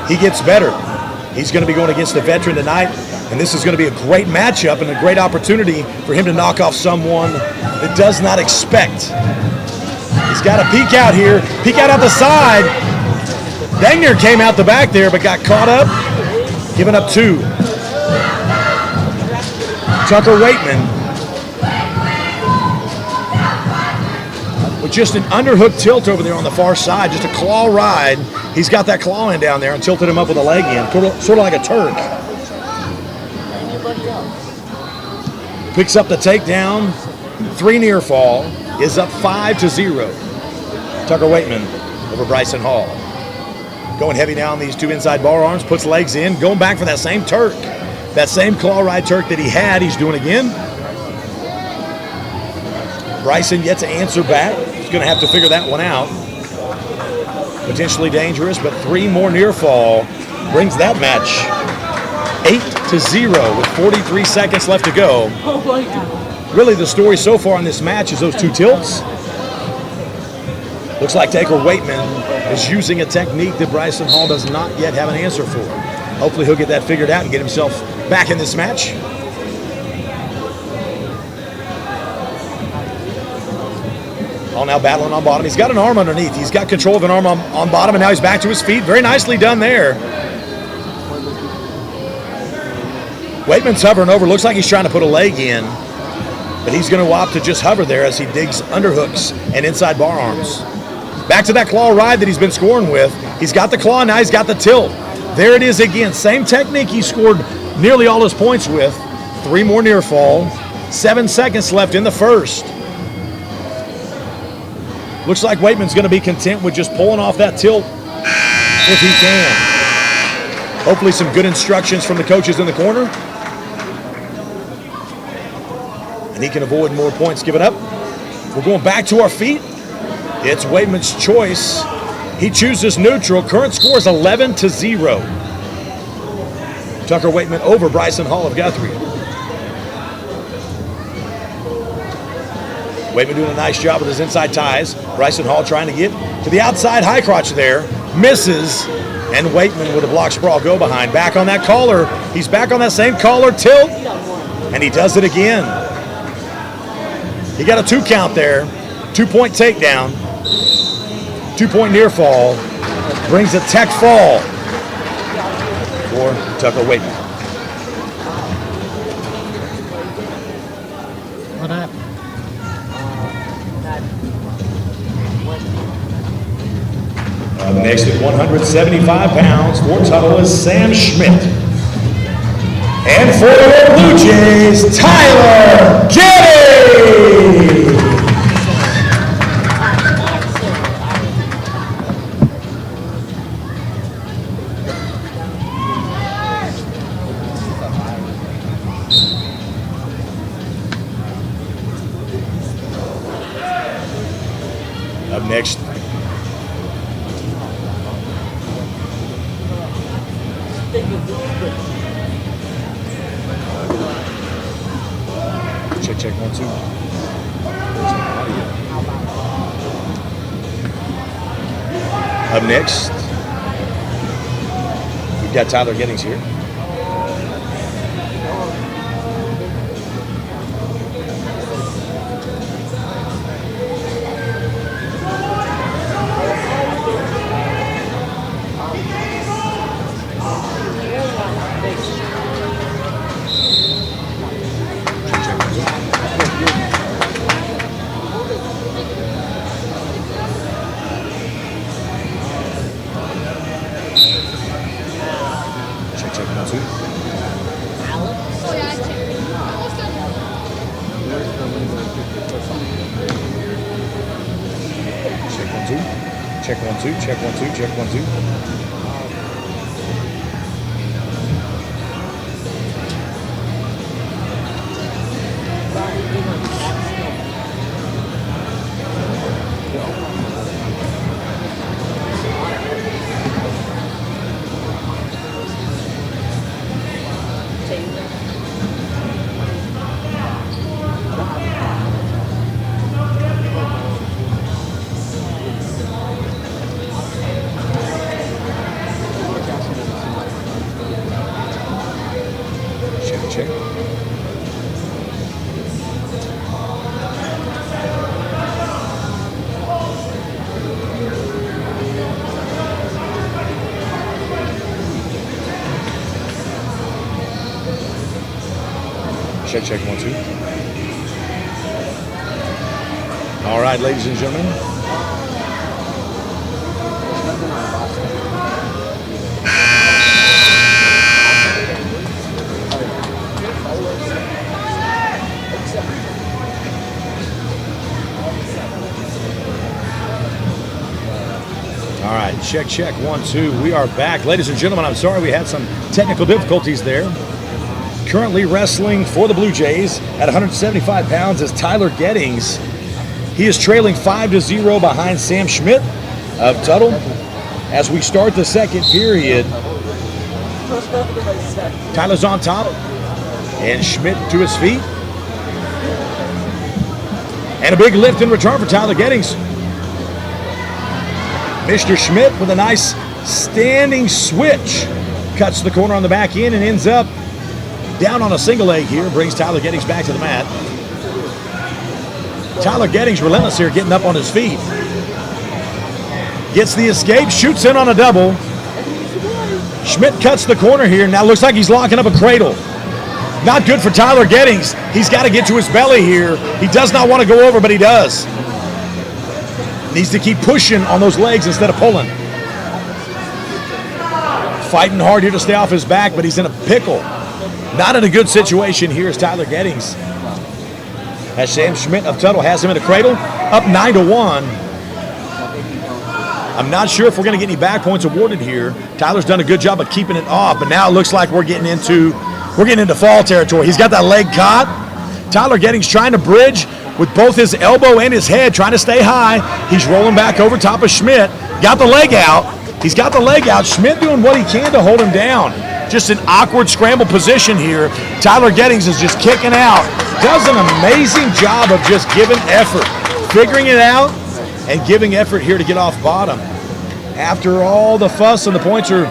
he gets better. He's going to be going against a veteran tonight, and this is going to be a great matchup and a great opportunity for him to knock off someone that does not expect. He's got to peek out here, peek out the side. Dang near came out the back there, but got caught up, giving up 2. Tucker Waitman with just an underhook tilt over there on the far side, just a claw ride. He's got that claw in down there and tilted him up with a leg in, sort of like a Turk. Picks up the takedown, 3 near fall, is up 5-0. Tucker Waitman over Bryson Hall. Going heavy now on these 2 inside bar arms, puts legs in, going back for that same Turk. That same claw ride Turk that he had, he's doing again. Bryson yet to answer back. He's going to have to figure that one out. Potentially dangerous, but 3 more near fall brings that match 8-0 with 43 seconds left to go. Oh my God. Really, the story so far in this match is those 2 tilts. Looks like Taker Waitman is using a technique that Bryson Hall does not yet have an answer for. Hopefully he'll get that figured out and get himself back in this match. Hall now battling on bottom. He's got an arm underneath. He's got control of an arm on bottom, and now he's back to his feet. Very nicely done there. Waitman's hovering over. Looks like he's trying to put a leg in, but he's going to opt to just hover there as he digs underhooks and inside bar arms. Back to that claw ride that he's been scoring with. He's got the claw, now he's got the tilt. There it is again. Same technique he scored nearly all his points with. 3 more near fall. 7 seconds left in the first. Looks like Waitman's going to be content with just pulling off that tilt if he can. Hopefully some good instructions from the coaches in the corner. And he can avoid more points given up. We're going back to our feet. It's Waitman's choice. He chooses neutral. Current score is 11-0. Tucker Waitman over Bryson Hall of Guthrie. Waitman doing a nice job with his inside ties. Bryson Hall trying to get to the outside high crotch there. Misses. And Waitman with a block sprawl go behind. Back on that collar. He's back on that same collar tilt. And he does it again. He got a 2 count there. 2-point takedown. 2-point near fall. Brings a tech fall for Tucker Waitman. What happened? Next at 175 pounds for Tuttle is Sam Schmidt. And for the Blue Jays, Tyler Getty! Up next, check 1, 2. Up next, we've got Tyler Giddings here. Check 1, 2. Oh, yeah, I checked. Check 1, 2. Check 1, 2. Check 1, 2. Check 1, 2. Check. Check 1, 2. All right, ladies and gentlemen. All right, check 1, 2. We are back. Ladies and gentlemen, I'm sorry we had some technical difficulties there. Currently wrestling for the Blue Jays at 175 pounds is Tyler Giddings. He is trailing 5-0 behind Sam Schmidt of Tuttle. As we start the second period, Tyler's on top, and Schmidt to his feet. And a big lift in return for Tyler Gettings. Mr. Schmidt with a nice standing switch. Cuts the corner on the back end and ends up down on a single leg here. Brings Tyler Gettings back to the mat. Tyler Gettings relentless here, getting up on his feet. Gets the escape, shoots in on a double. Schmidt cuts the corner here. Now looks like he's locking up a cradle. Not good for Tyler Gettings. He's got to get to his belly here. He does not want to go over, but he does. Needs to keep pushing on those legs instead of pulling. Fighting hard here to stay off his back, but he's in a pickle. Not in a good situation here is Tyler Gettings. As Sam Schmidt of Tuttle has him in a cradle, up 9-1. I'm not sure if we're going to get any back points awarded here. Tyler's done a good job of keeping it off, but now it looks like we're getting into fall territory. He's got that leg caught. Tyler Gettings trying to bridge with both his elbow and his head, trying to stay high. He's rolling back over top of Schmidt. Got the leg out. He's got the leg out. Schmidt doing what he can to hold him down. Just an awkward scramble position here. Tyler Gettings is just kicking out. Does an amazing job of just giving effort, figuring it out, and giving effort here to get off bottom. After all the fuss and the points are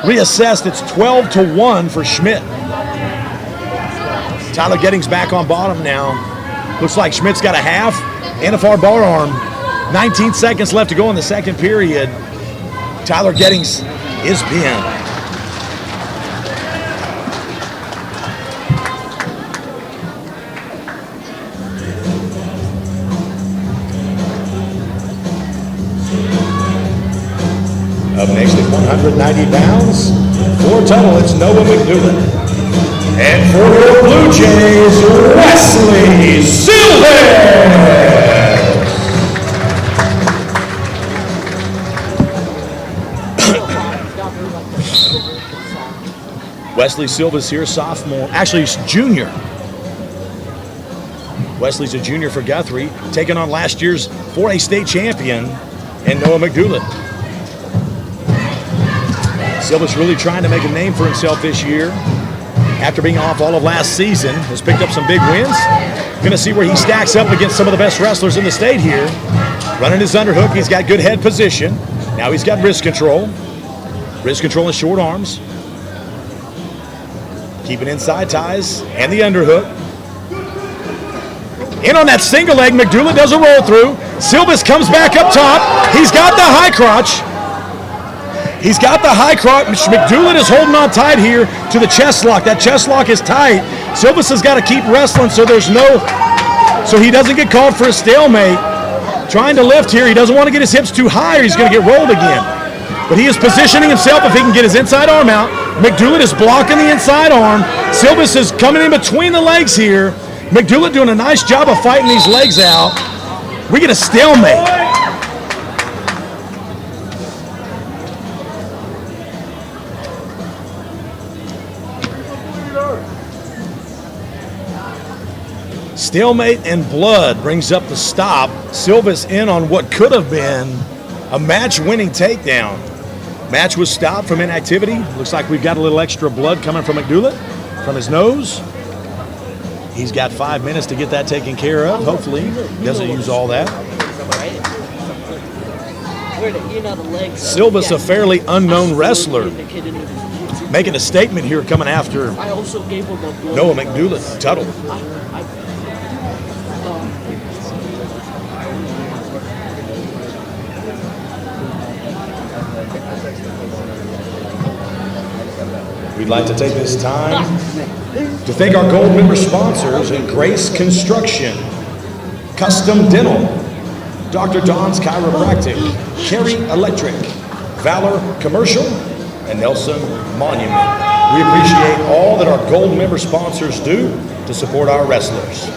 reassessed, it's 12-1 for Schmidt. Tyler Gettings back on bottom now. Looks like Schmidt's got a half and a far bar arm. 19 seconds left to go in the second period. Tyler Gettings is pinned. Up next at 190 pounds, for Tuttle, it's Noah McDougal. And for your Blue Jays, Wesley Silver. Wesley Silva's here, sophomore. Actually, he's junior. Wesley's a junior for Guthrie, taking on last year's 4A state champion, and Noah McDougal. Silva's really trying to make a name for himself this year. After being off all of last season, has picked up some big wins. Going to see where he stacks up against some of the best wrestlers in the state here. Running his underhook, he's got good head position. Now he's got wrist control. Wrist control and short arms. Keeping inside ties and the underhook. In on that single leg, McDougal does a roll through. Silvas comes back up top. He's got the high crotch. He's got the high crotch. McDougal is holding on tight here to the chest lock. That chest lock is tight. Silvas has got to keep wrestling so he doesn't get called for a stalemate. Trying to lift here. He doesn't want to get his hips too high or he's going to get rolled again. But he is positioning himself if he can get his inside arm out. McDougal is blocking the inside arm. Silvas is coming in between the legs here. McDougal doing a nice job of fighting these legs out. We get a stalemate. Stalemate and blood brings up the stop. Silvas in on what could have been a match-winning takedown. Match was stopped from inactivity. Looks like we've got a little extra blood coming from McDougal, from his nose. He's got 5 minutes to get that taken care of. Hopefully, he doesn't use all that. Silvas, a fairly unknown wrestler, making a statement here coming after Noah McDougal, Tuttle. We'd like to take this time to thank our gold member sponsors in Grace Construction, Custom Dental, Dr. Don's Chiropractic, Carey Electric, Valor Commercial, and Nelson Monument. We appreciate all that our gold member sponsors do to support our wrestlers.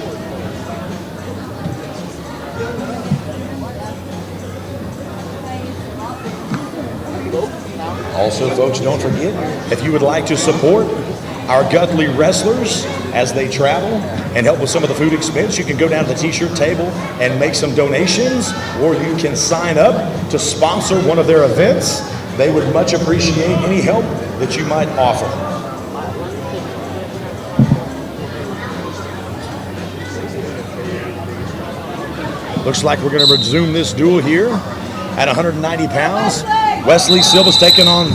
Also, folks, don't forget, if you would like to support our Guthrie wrestlers as they travel and help with some of the food expense. You can go down to the t-shirt table and make some donations, or you can sign up to sponsor one of their events. They would much appreciate any help that you might offer. Looks like we're going to resume this duel here at 190 pounds. Wesley Silva's taking on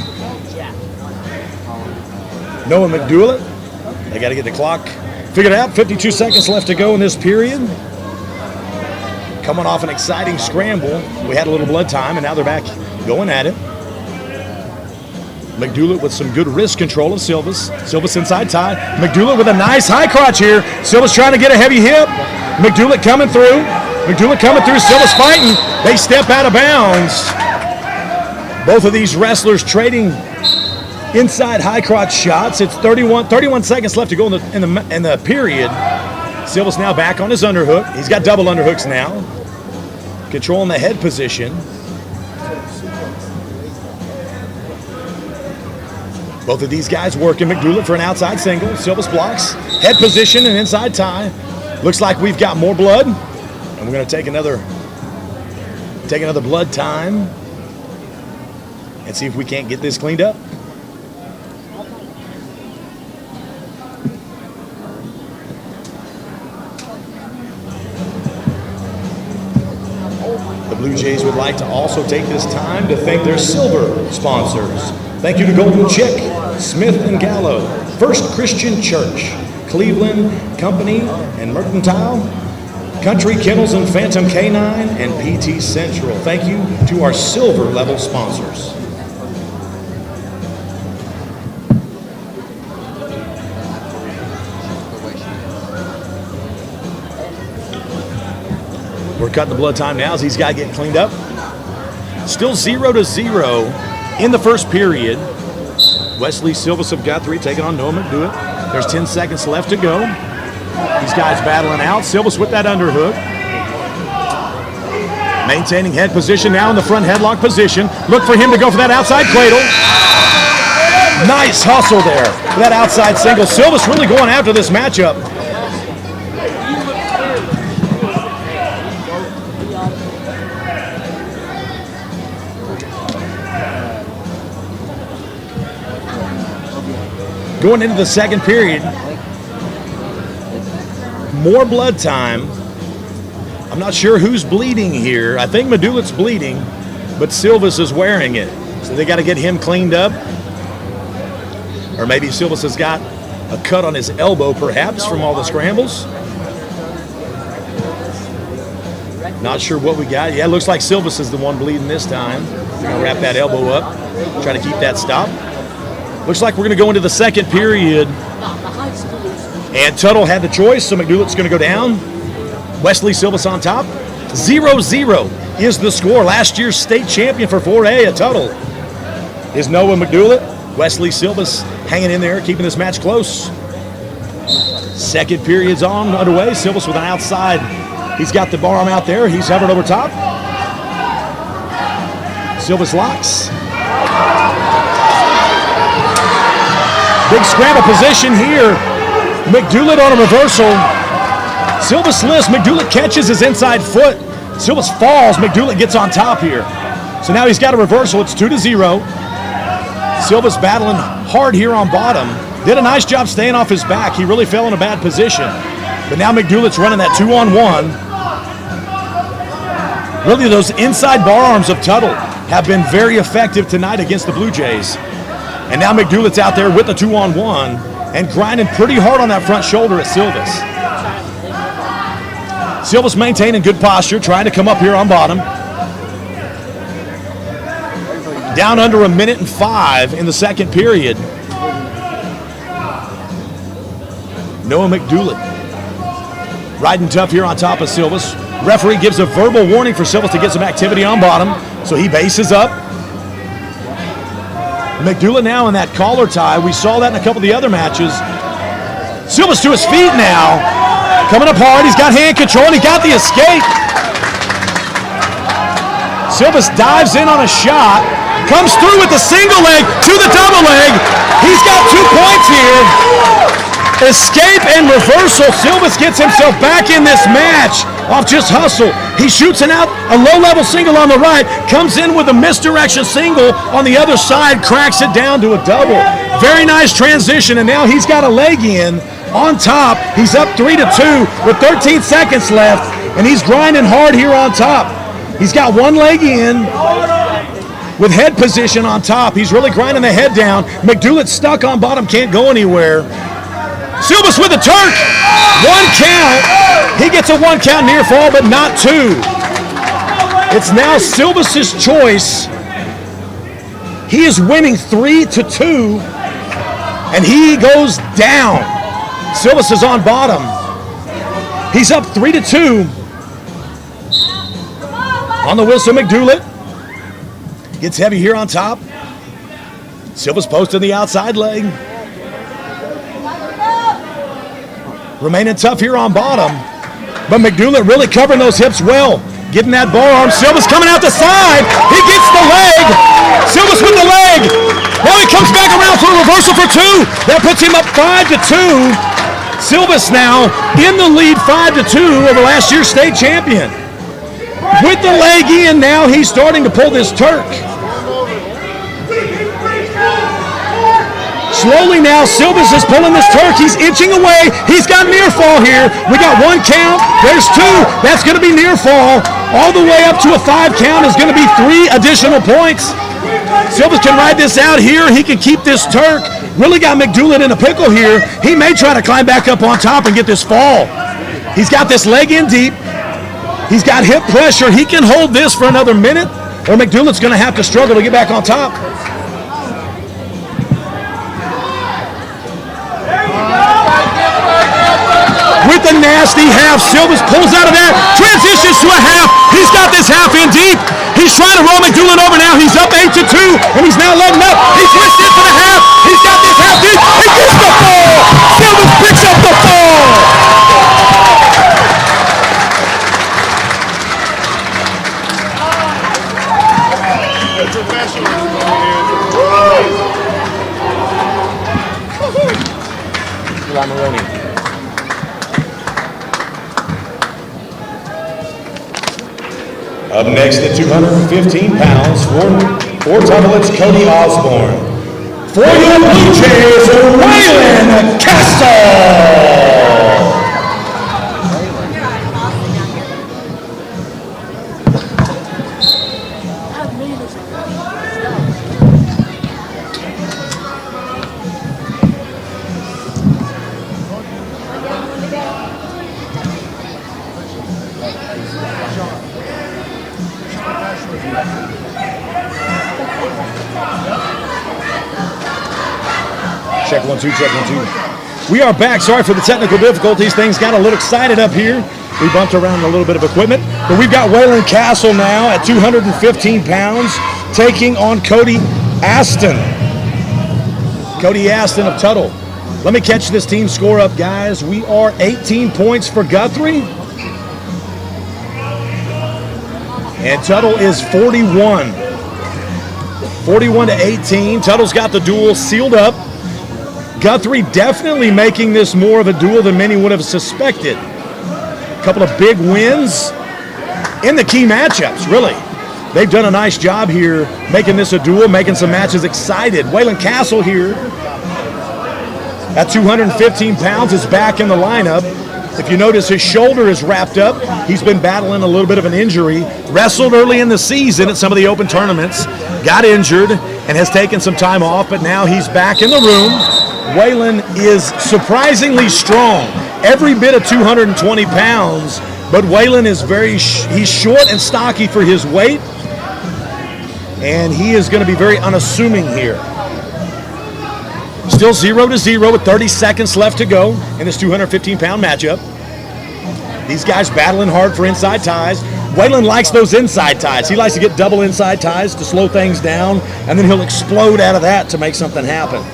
Noah McDoulet. They got to get the clock figured out. 52 seconds left to go in this period. Coming off an exciting scramble. We had a little blood time, and now they're back going at it. McDoulet with some good wrist control of Silvas. Silvas inside tie. McDoulet with a nice high crotch here. Silvas trying to get a heavy hip. McDoulet coming through. McDoulet coming through. Silvas fighting. They step out of bounds. Both of these wrestlers trading inside high crotch shots. It's 31 seconds left to go in the period. Silvas now back on his underhook. He's got double underhooks now. Controlling the head position. Both of these guys working. McDoulet for an outside single. Silvas blocks. Head position and inside tie. Looks like we've got more blood. And we're going to take another blood time and see if we can't get this cleaned up. The Blue Jays would like to also take this time to thank their silver sponsors. Thank you to Golden Chick, Smith & Gallo, First Christian Church, Cleveland Company and Mercantile, Country Kennels and Phantom Canine, and PT Central. Thank you to our silver level sponsors. We're cutting the blood time now as these guys get cleaned up. Still 0-0 in the first period. Wesley Silvas of Guthrie taking on Noah McDoulet. There's 10 seconds left to go. These guys battling out. Silvas with that underhook. Maintaining head position now in the front headlock position. Look for him to go for that outside cradle. Nice hustle there for that outside single. Silvas really going after this matchup. Going into the second period, more blood time. I'm not sure who's bleeding here. I think McDoulet's bleeding, but Silvas is wearing it. So they got to get him cleaned up. Or maybe Silvas has got a cut on his elbow, perhaps, from all the scrambles. Not sure what we got. Yeah, it looks like Silvas is the one bleeding this time. We're going to wrap that elbow up, try to keep that stop. Looks like we're going to go into the second period. And Tuttle had the choice, so McDoulet's going to go down. Wesley Silvas on top. 0-0 is the score. Last year's state champion for 4A at Tuttle is Noah McDoulet. Wesley Silvas hanging in there, keeping this match close. Second period's underway. Silvas with an outside. He's got the arm out there. He's hovered over top. Silvas locks. Big scramble position here. McDoulet on a reversal. Silvas lifts. McDoulet catches his inside foot. Silvas falls. McDoulet gets on top here. So now he's got a reversal. It's 2-0. Silvas battling hard here on bottom. Did a nice job staying off his back. He really fell in a bad position. But now McDoulet's running that 2-on-1. Really, those inside bar arms of Tuttle have been very effective tonight against the Blue Jays. And now McDoulet's out there with the 2-on-1 and grinding pretty hard on that front shoulder at Silvas. Silvas maintaining good posture, trying to come up here on bottom. Down under 1:05 in the second period. Noah McDoulet riding tough here on top of Silvas. Referee gives a verbal warning for Silvas to get some activity on bottom, so he bases up. McDoulet now in that collar tie. We saw that in a couple of the other matches. Silvas to his feet now. Coming up hard. He's got hand control and he got the escape. Silvas dives in on a shot. Comes through with the single leg to the double leg. He's got 2 points here. Escape and reversal. Silvas gets himself back in this match off just hustle. He shoots a low-level single on the right, comes in with a misdirection single on the other side, cracks it down to a double. Very nice transition, and now he's got a leg in on top. He's up 3-2 with 13 seconds left, and he's grinding hard here on top. He's got one leg in with head position on top. He's really grinding the head down. McDoulett's stuck on bottom, can't go anywhere. Silvas with a Turk. 1 count. He gets a 1 count near fall, but not 2. It's now Silvas' choice. He is winning 3-2, and he goes down. Silvas is on bottom. He's up 3-2. On the whistle, McDoulett. Gets heavy here on top. Silvas posting the outside leg. Remaining tough here on bottom. But McDoulett really covering those hips well. Getting that bar arm. Silvas coming out the side. He gets the leg. Silvas with the leg. Now he comes back around for a reversal for 2. That puts him up 5-2. Silvas now in the lead 5-2 over last year's state champion. With the leg in, now he's starting to pull this Turk. Slowly now, Silvas is pulling this Turk. He's inching away. He's got near fall here. We got 1 count. There's 2. That's going to be near fall. All the way up to a 5 count is going to be 3 additional points. Silvas can ride this out here. He can keep this Turk. Really got McDoulett in a pickle here. He may try to climb back up on top and get this fall. He's got this leg in deep. He's got hip pressure. He can hold this for another minute, or McDoulett's going to have to struggle to get back on top. With the nasty half, Silvas pulls out of that, transitions to a half. He's got this half in deep. He's trying to roll McDoulett over now. He's up 8-2, and he's now letting up. He switched into the half. He's got this half deep. He gets the fall. Silvas picks up the fall. Up next at 215 pounds for Tuttle, it's Cody Osborne. For your Blue Jays, Waylon Castle. Check 1, 2, check 1, 2. We are back. Sorry for the technical difficulties. Things got a little excited up here. We bumped around a little bit of equipment. But we've got Waylon Castle now at 215 pounds taking on Cody Aston. Cody Aston of Tuttle. Let me catch this team score up, guys. We are 18 points for Guthrie. And Tuttle is 41. 41-18. Tuttle's got the duel sealed up. Guthrie definitely making this more of a duel than many would have suspected. A couple of big wins in the key matchups, really. They've done a nice job here making this a duel, making some matches excited. Waylon Castle here at 215 pounds is back in the lineup. If you notice, his shoulder is wrapped up. He's been battling a little bit of an injury. Wrestled early in the season at some of the open tournaments. Got injured and has taken some time off, but now he's back in the room. Waylon is surprisingly strong. Every bit of 220 pounds, but Waylon is he's short and stocky for his weight, and he is going to be very unassuming here. Still 0-0 with 30 seconds left to go in this 215-pound matchup. These guys battling hard for inside ties. Waylon likes those inside ties. He likes to get double inside ties to slow things down, and then he'll explode out of that to make something happen.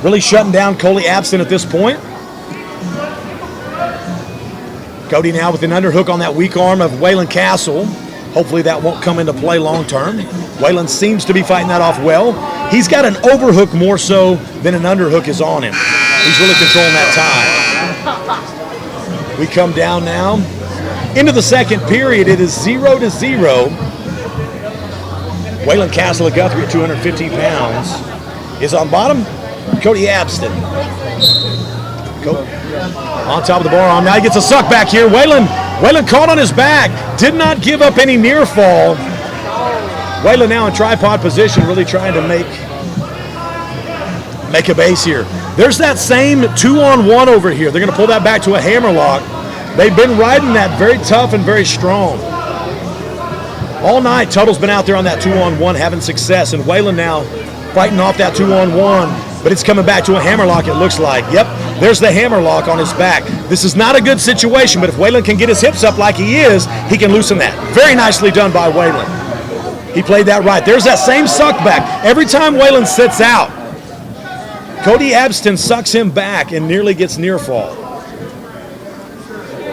Really shutting down Coley Abston at this point. Cody now with an underhook on that weak arm of Waylon Castle. Hopefully that won't come into play long term. Waylon seems to be fighting that off well. He's got an overhook more so than an underhook is on him. He's really controlling that time. We come down now into the second period. It is 0-0. Waylon Castle of Guthrie at 215 pounds is on bottom. Cody Abston. On top of the bar arm. Now he gets a suck back here. Waylon caught on his back. Did not give up any near fall. Waylon now in tripod position, really trying to make a base here. There's that same 2-on-1 over here. They're going to pull that back to a hammerlock. They've been riding that very tough and very strong. All night, Tuttle's been out there on that 2-on-1 having success, and Waylon now fighting off that 2-on-1, but it's coming back to a hammerlock, it looks like. Yep, there's the hammerlock on his back. This is not a good situation, but if Waylon can get his hips up like he is, he can loosen that. Very nicely done by Waylon. He played that right. There's that same suck back. Every time Waylon sits out, Cody Abston sucks him back and nearly gets near fall.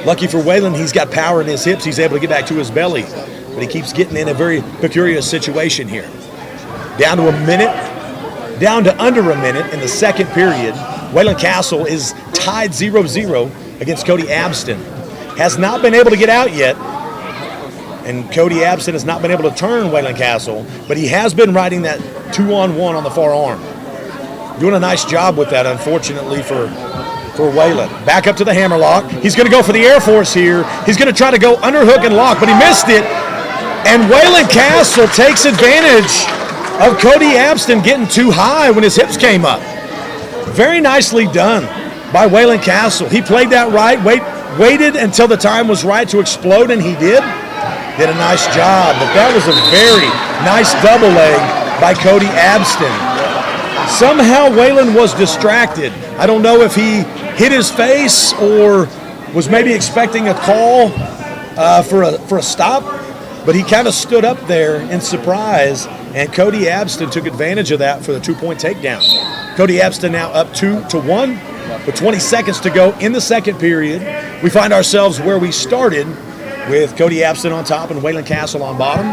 Lucky for Waylon, he's got power in his hips. He's able to get back to his belly, but he keeps getting in a very peculiar situation here. Down to under a minute in the second period. Waylon Castle is tied 0-0 against Cody Abston. Has not been able to get out yet, and Cody Abston has not been able to turn Waylon Castle, but he has been riding that 2-on-1 on the far arm. Doing a nice job with that, unfortunately, for Waylon. Back up to the hammerlock. He's going to go for the Air Force here. He's going to try to go underhook and lock, but he missed it. And Waylon Castle takes advantage of Cody Abston getting too high when his hips came up. Very nicely done by Waylon Castle. He played that right, waited until the time was right to explode, and he did. Did a nice job, but that was a very nice double leg by Cody Abston. Somehow Waylon was distracted. I don't know if he hit his face or was maybe expecting a call for a stop, but he kind of stood up there in surprise, and Cody Abston took advantage of that for the 2-point takedown. Cody Abston now up 2-1 with 20 seconds to go in the second period. We find ourselves where we started, with Cody Abston on top and Waylon Castle on bottom.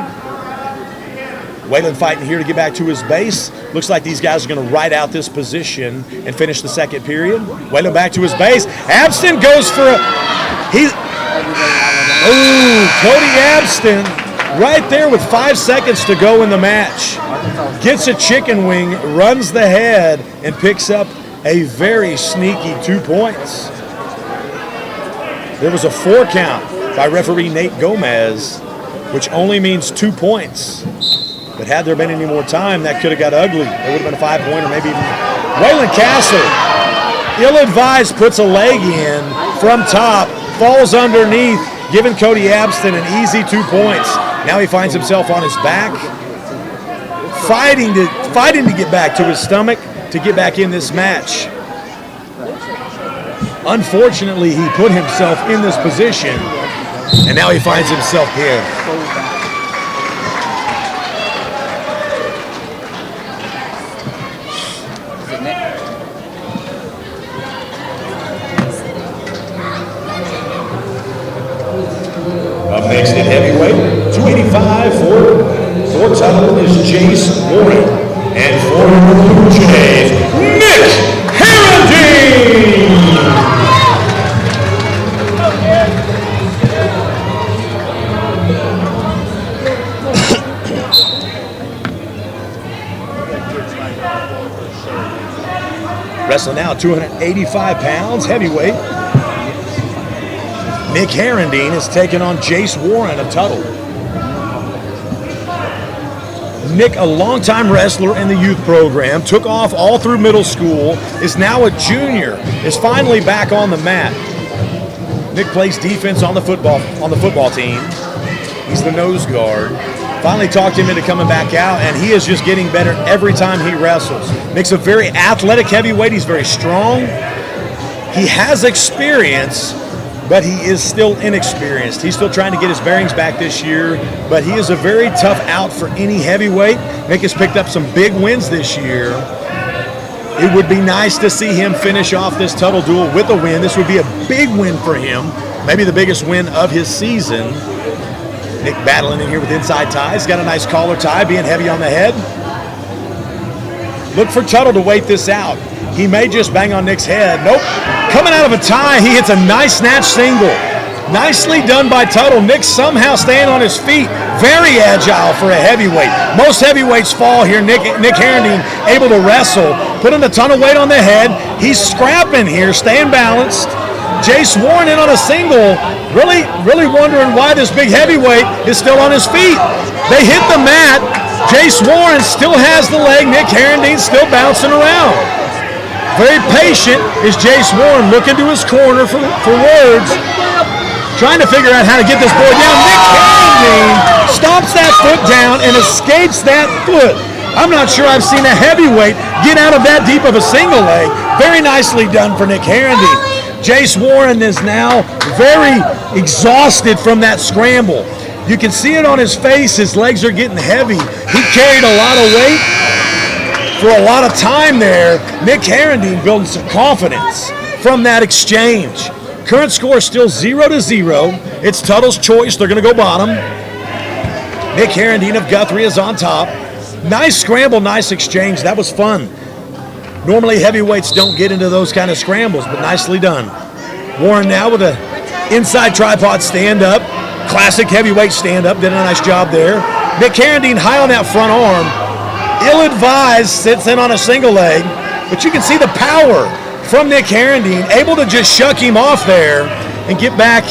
Waylon fighting here to get back to his base. Looks like these guys are going to ride out this position and finish the second period. Waylon back to his base. Abston goes for Cody Abston right there with 5 seconds to go in the match. Gets a chicken wing, runs the head, and picks up a very sneaky 2 points. There was a 4 count by referee Nate Gomez, which only means 2 points. But had there been any more time, that could have got ugly. It would have been a 5-pointer, maybe even. Waylon Castle, ill-advised, puts a leg in from top, falls underneath, giving Cody Abston an easy 2 points. Now he finds himself on his back, fighting to get back to his stomach to get back in this match. Unfortunately, he put himself in this position, and now he finds himself pinned. Up next at heavyweight, 285 for Tuttle is Jace Warren. And for the Blue Jays, Nick Herendeen! Wrestling now 285 pounds, heavyweight. Nick Herendeen is taking on Jace Warren of Tuttle. Nick, a longtime wrestler in the youth program, took off all through middle school, is now a junior, is finally back on the mat. Nick plays defense on the football team. He's the nose guard. Finally talked him into coming back out, and he is just getting better every time he wrestles. Nick's a very athletic heavyweight. He's very strong. He has experience, but he is still inexperienced. He's still trying to get his bearings back this year, but he is a very tough out for any heavyweight. Nick has picked up some big wins this year. It would be nice to see him finish off this Tuttle duel with a win. This would be a big win for him, maybe the biggest win of his season. Nick battling in here with inside ties. Got a nice collar tie, being heavy on the head. Look for Tuttle to wait this out. He may just bang on Nick's head. Nope. Coming out of a tie, he hits a nice snatch single. Nicely done by Tuttle. Nick somehow staying on his feet. Very agile for a heavyweight. Most heavyweights fall here. Nick Herendeen able to wrestle, putting a ton of weight on the head. He's scrapping here, staying balanced. Jace Warren in on a single. Really wondering why this big heavyweight is still on his feet. They hit the mat. Jace Warren still has the leg. Nick Herendeen still bouncing around. Very patient is Jace Warren, looking to his corner for words. Trying to figure out how to get this boy down. Nick Herendeen stomps that foot down and escapes that foot. I'm not sure I've seen a heavyweight get out of that deep of a single leg. Very nicely done for Nick Herendeen. Jace Warren is now very exhausted from that scramble. You can see it on his face. His legs are getting heavy. He carried a lot of weight for a lot of time there. Nick Herendeen building some confidence from that exchange. Current score is still 0-0. It's Tuttle's choice. They're going to go bottom. Nick Herendeen of Guthrie is on top. Nice scramble, nice exchange. That was fun. Normally heavyweights don't get into those kind of scrambles, but nicely done. Warren now with an inside tripod stand-up. Classic heavyweight stand-up. Did a nice job there. Nick Herendeen high on that front arm. Ill-advised, sits in on a single leg. But you can see the power from Nick Herendeen, able to just shuck him off there and get back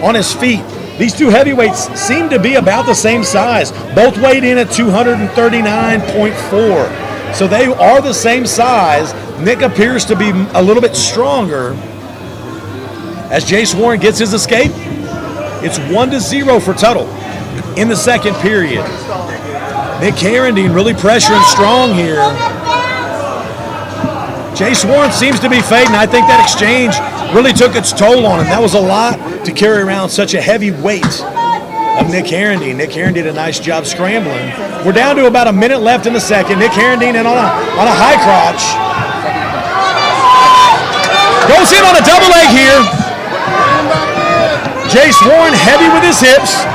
on his feet. These two heavyweights seem to be about the same size. Both weighed in at 239.4. So they are the same size. Nick appears to be a little bit stronger. As Jace Warren gets his escape, it's 1-0 for Tuttle in the second period. Nick Herendeen really pressuring strong here. Jace Warren seems to be fading. I think that exchange really took its toll on him. That was a lot to carry around such a heavy weight of Nick Herendeen. Nick Herendeen did a nice job scrambling. We're down to about a minute left in the second. Nick Herendeen in on a high crotch. Goes in on a double leg here. Jace Warren heavy with his hips.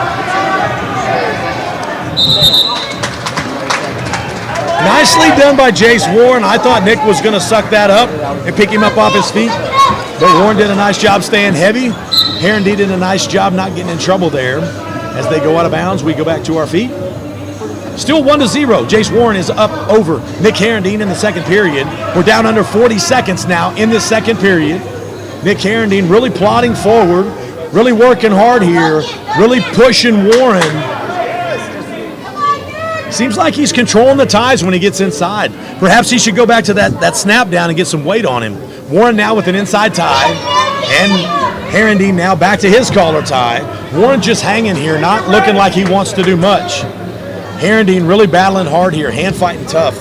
Nicely done by Jace Warren. I thought Nick was going to suck that up and pick him up off his feet. But Warren did a nice job staying heavy. Herendeen did a nice job not getting in trouble there. As they go out of bounds, we go back to our feet. Still 1-0. Jace Warren is up over Nick Herendeen in the second period. We're down under 40 seconds now in the second period. Nick Herendeen really plodding forward, really working hard here, really pushing Warren. Seems like he's controlling the ties when he gets inside. Perhaps he should go back to that snap down and get some weight on him. Warren now with an inside tie, and Herendeen now back to his collar tie. Warren just hanging here, not looking like he wants to do much. Herendeen really battling hard here, hand fighting tough.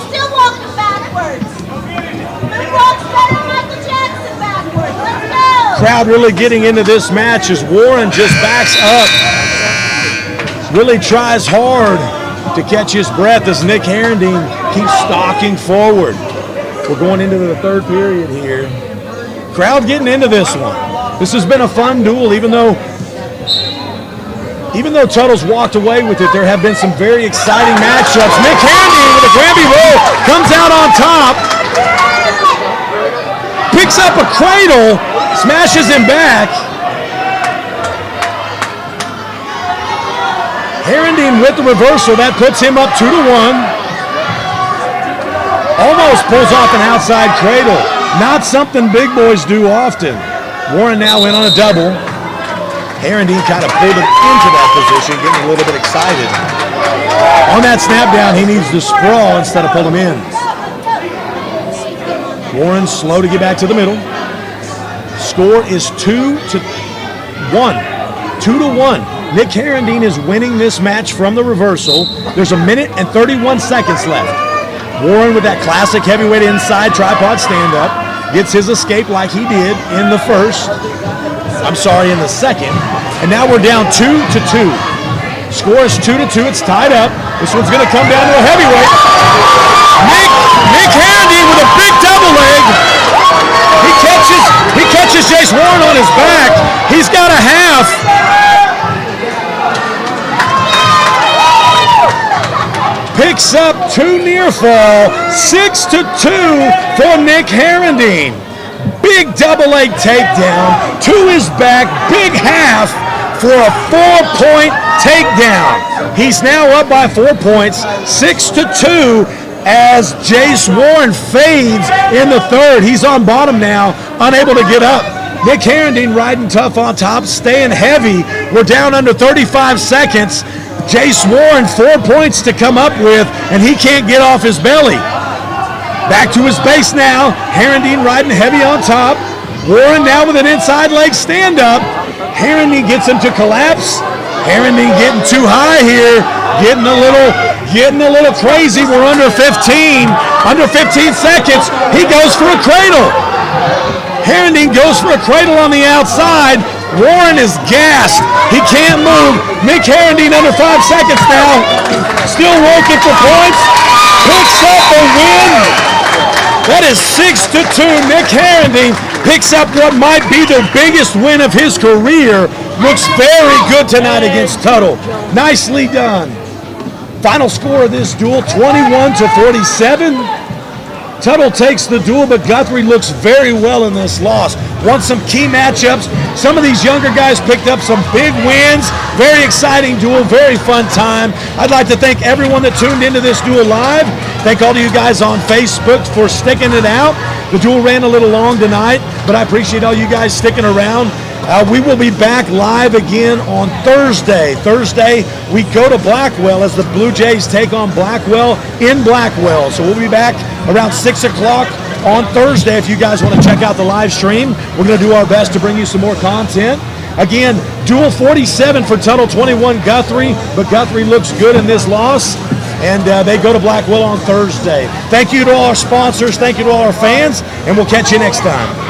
Still walking backwards. Who walks better than Michael Jackson backwards? Let's go. Crowd really getting into this match as Warren just backs up. Really tries hard to catch his breath as Nick Herendeen keeps stalking forward. We're going into the third period here. Crowd getting into this one. This has been a fun duel, even though Tuttle's walked away with it. There have been some very exciting matchups. Nick Herendeen with a Granby roll comes out on top. Picks up a cradle, smashes him back. Herendeen with the reversal, that puts him up 2-1. Almost pulls off an outside cradle. Not something big boys do often. Warren now in on a double. Herendeen kind of pulled him into that position, getting a little bit excited. On that snap down, he needs to sprawl instead of pull him in. Warren slow to get back to the middle. Score is 2-1. 2-1. Nick Herendeen is winning this match from the reversal. There's a minute and 31 seconds left. Warren with that classic heavyweight inside tripod stand-up gets his escape like he did in the in the second. And now we're down 2-2. Score is 2-2. It's tied up. This one's going to come down to a heavyweight. Nick Herendeen with a big double leg. He catches Jace Warren on up 2 near fall, 6-2 for Nick Herendeen. Big double leg takedown to his back, big half for a 4-point takedown. He's now up by 4 points, 6-2 as Jace Warren fades in the third. He's on bottom now, unable to get up. Nick Herendeen riding tough on top, staying heavy. We're down under 35 seconds. Jace Warren 4 points to come up with, and he can't get off his belly. Back to his base now. Herendeen riding heavy on top. Warren now with an inside leg stand-up. Herendeen gets him to collapse. Herendeen getting too high here, getting a little crazy. We're under 15 seconds. He goes for a cradle. Herendeen goes for a cradle on the outside. Warren is gassed. He can't move. Nick Herendeen under 5 seconds now. Still working for points. Picks up a win. That is 6-2. Nick Herendeen picks up what might be the biggest win of his career. Looks very good tonight against Tuttle. Nicely done. Final score of this duel, 21-47. Tuttle takes the duel, but Guthrie looks very well in this loss. Won some key matchups. Some of these younger guys picked up some big wins. Very exciting duel, very fun time. I'd like to thank everyone that tuned into this duel live. Thank all of you guys on Facebook for sticking it out. The duel ran a little long tonight, but I appreciate all you guys sticking around. We will be back live again on Thursday. Thursday, we go to Blackwell as the Blue Jays take on Blackwell in Blackwell. So we'll be back around 6 o'clock on Thursday if you guys want to check out the live stream. We're going to do our best to bring you some more content. Again, duel 47 for Tuttle, 21 Guthrie, but Guthrie looks good in this loss. And they go to Blackwell on Thursday. Thank you to all our sponsors. Thank you to all our fans. And we'll catch you next time.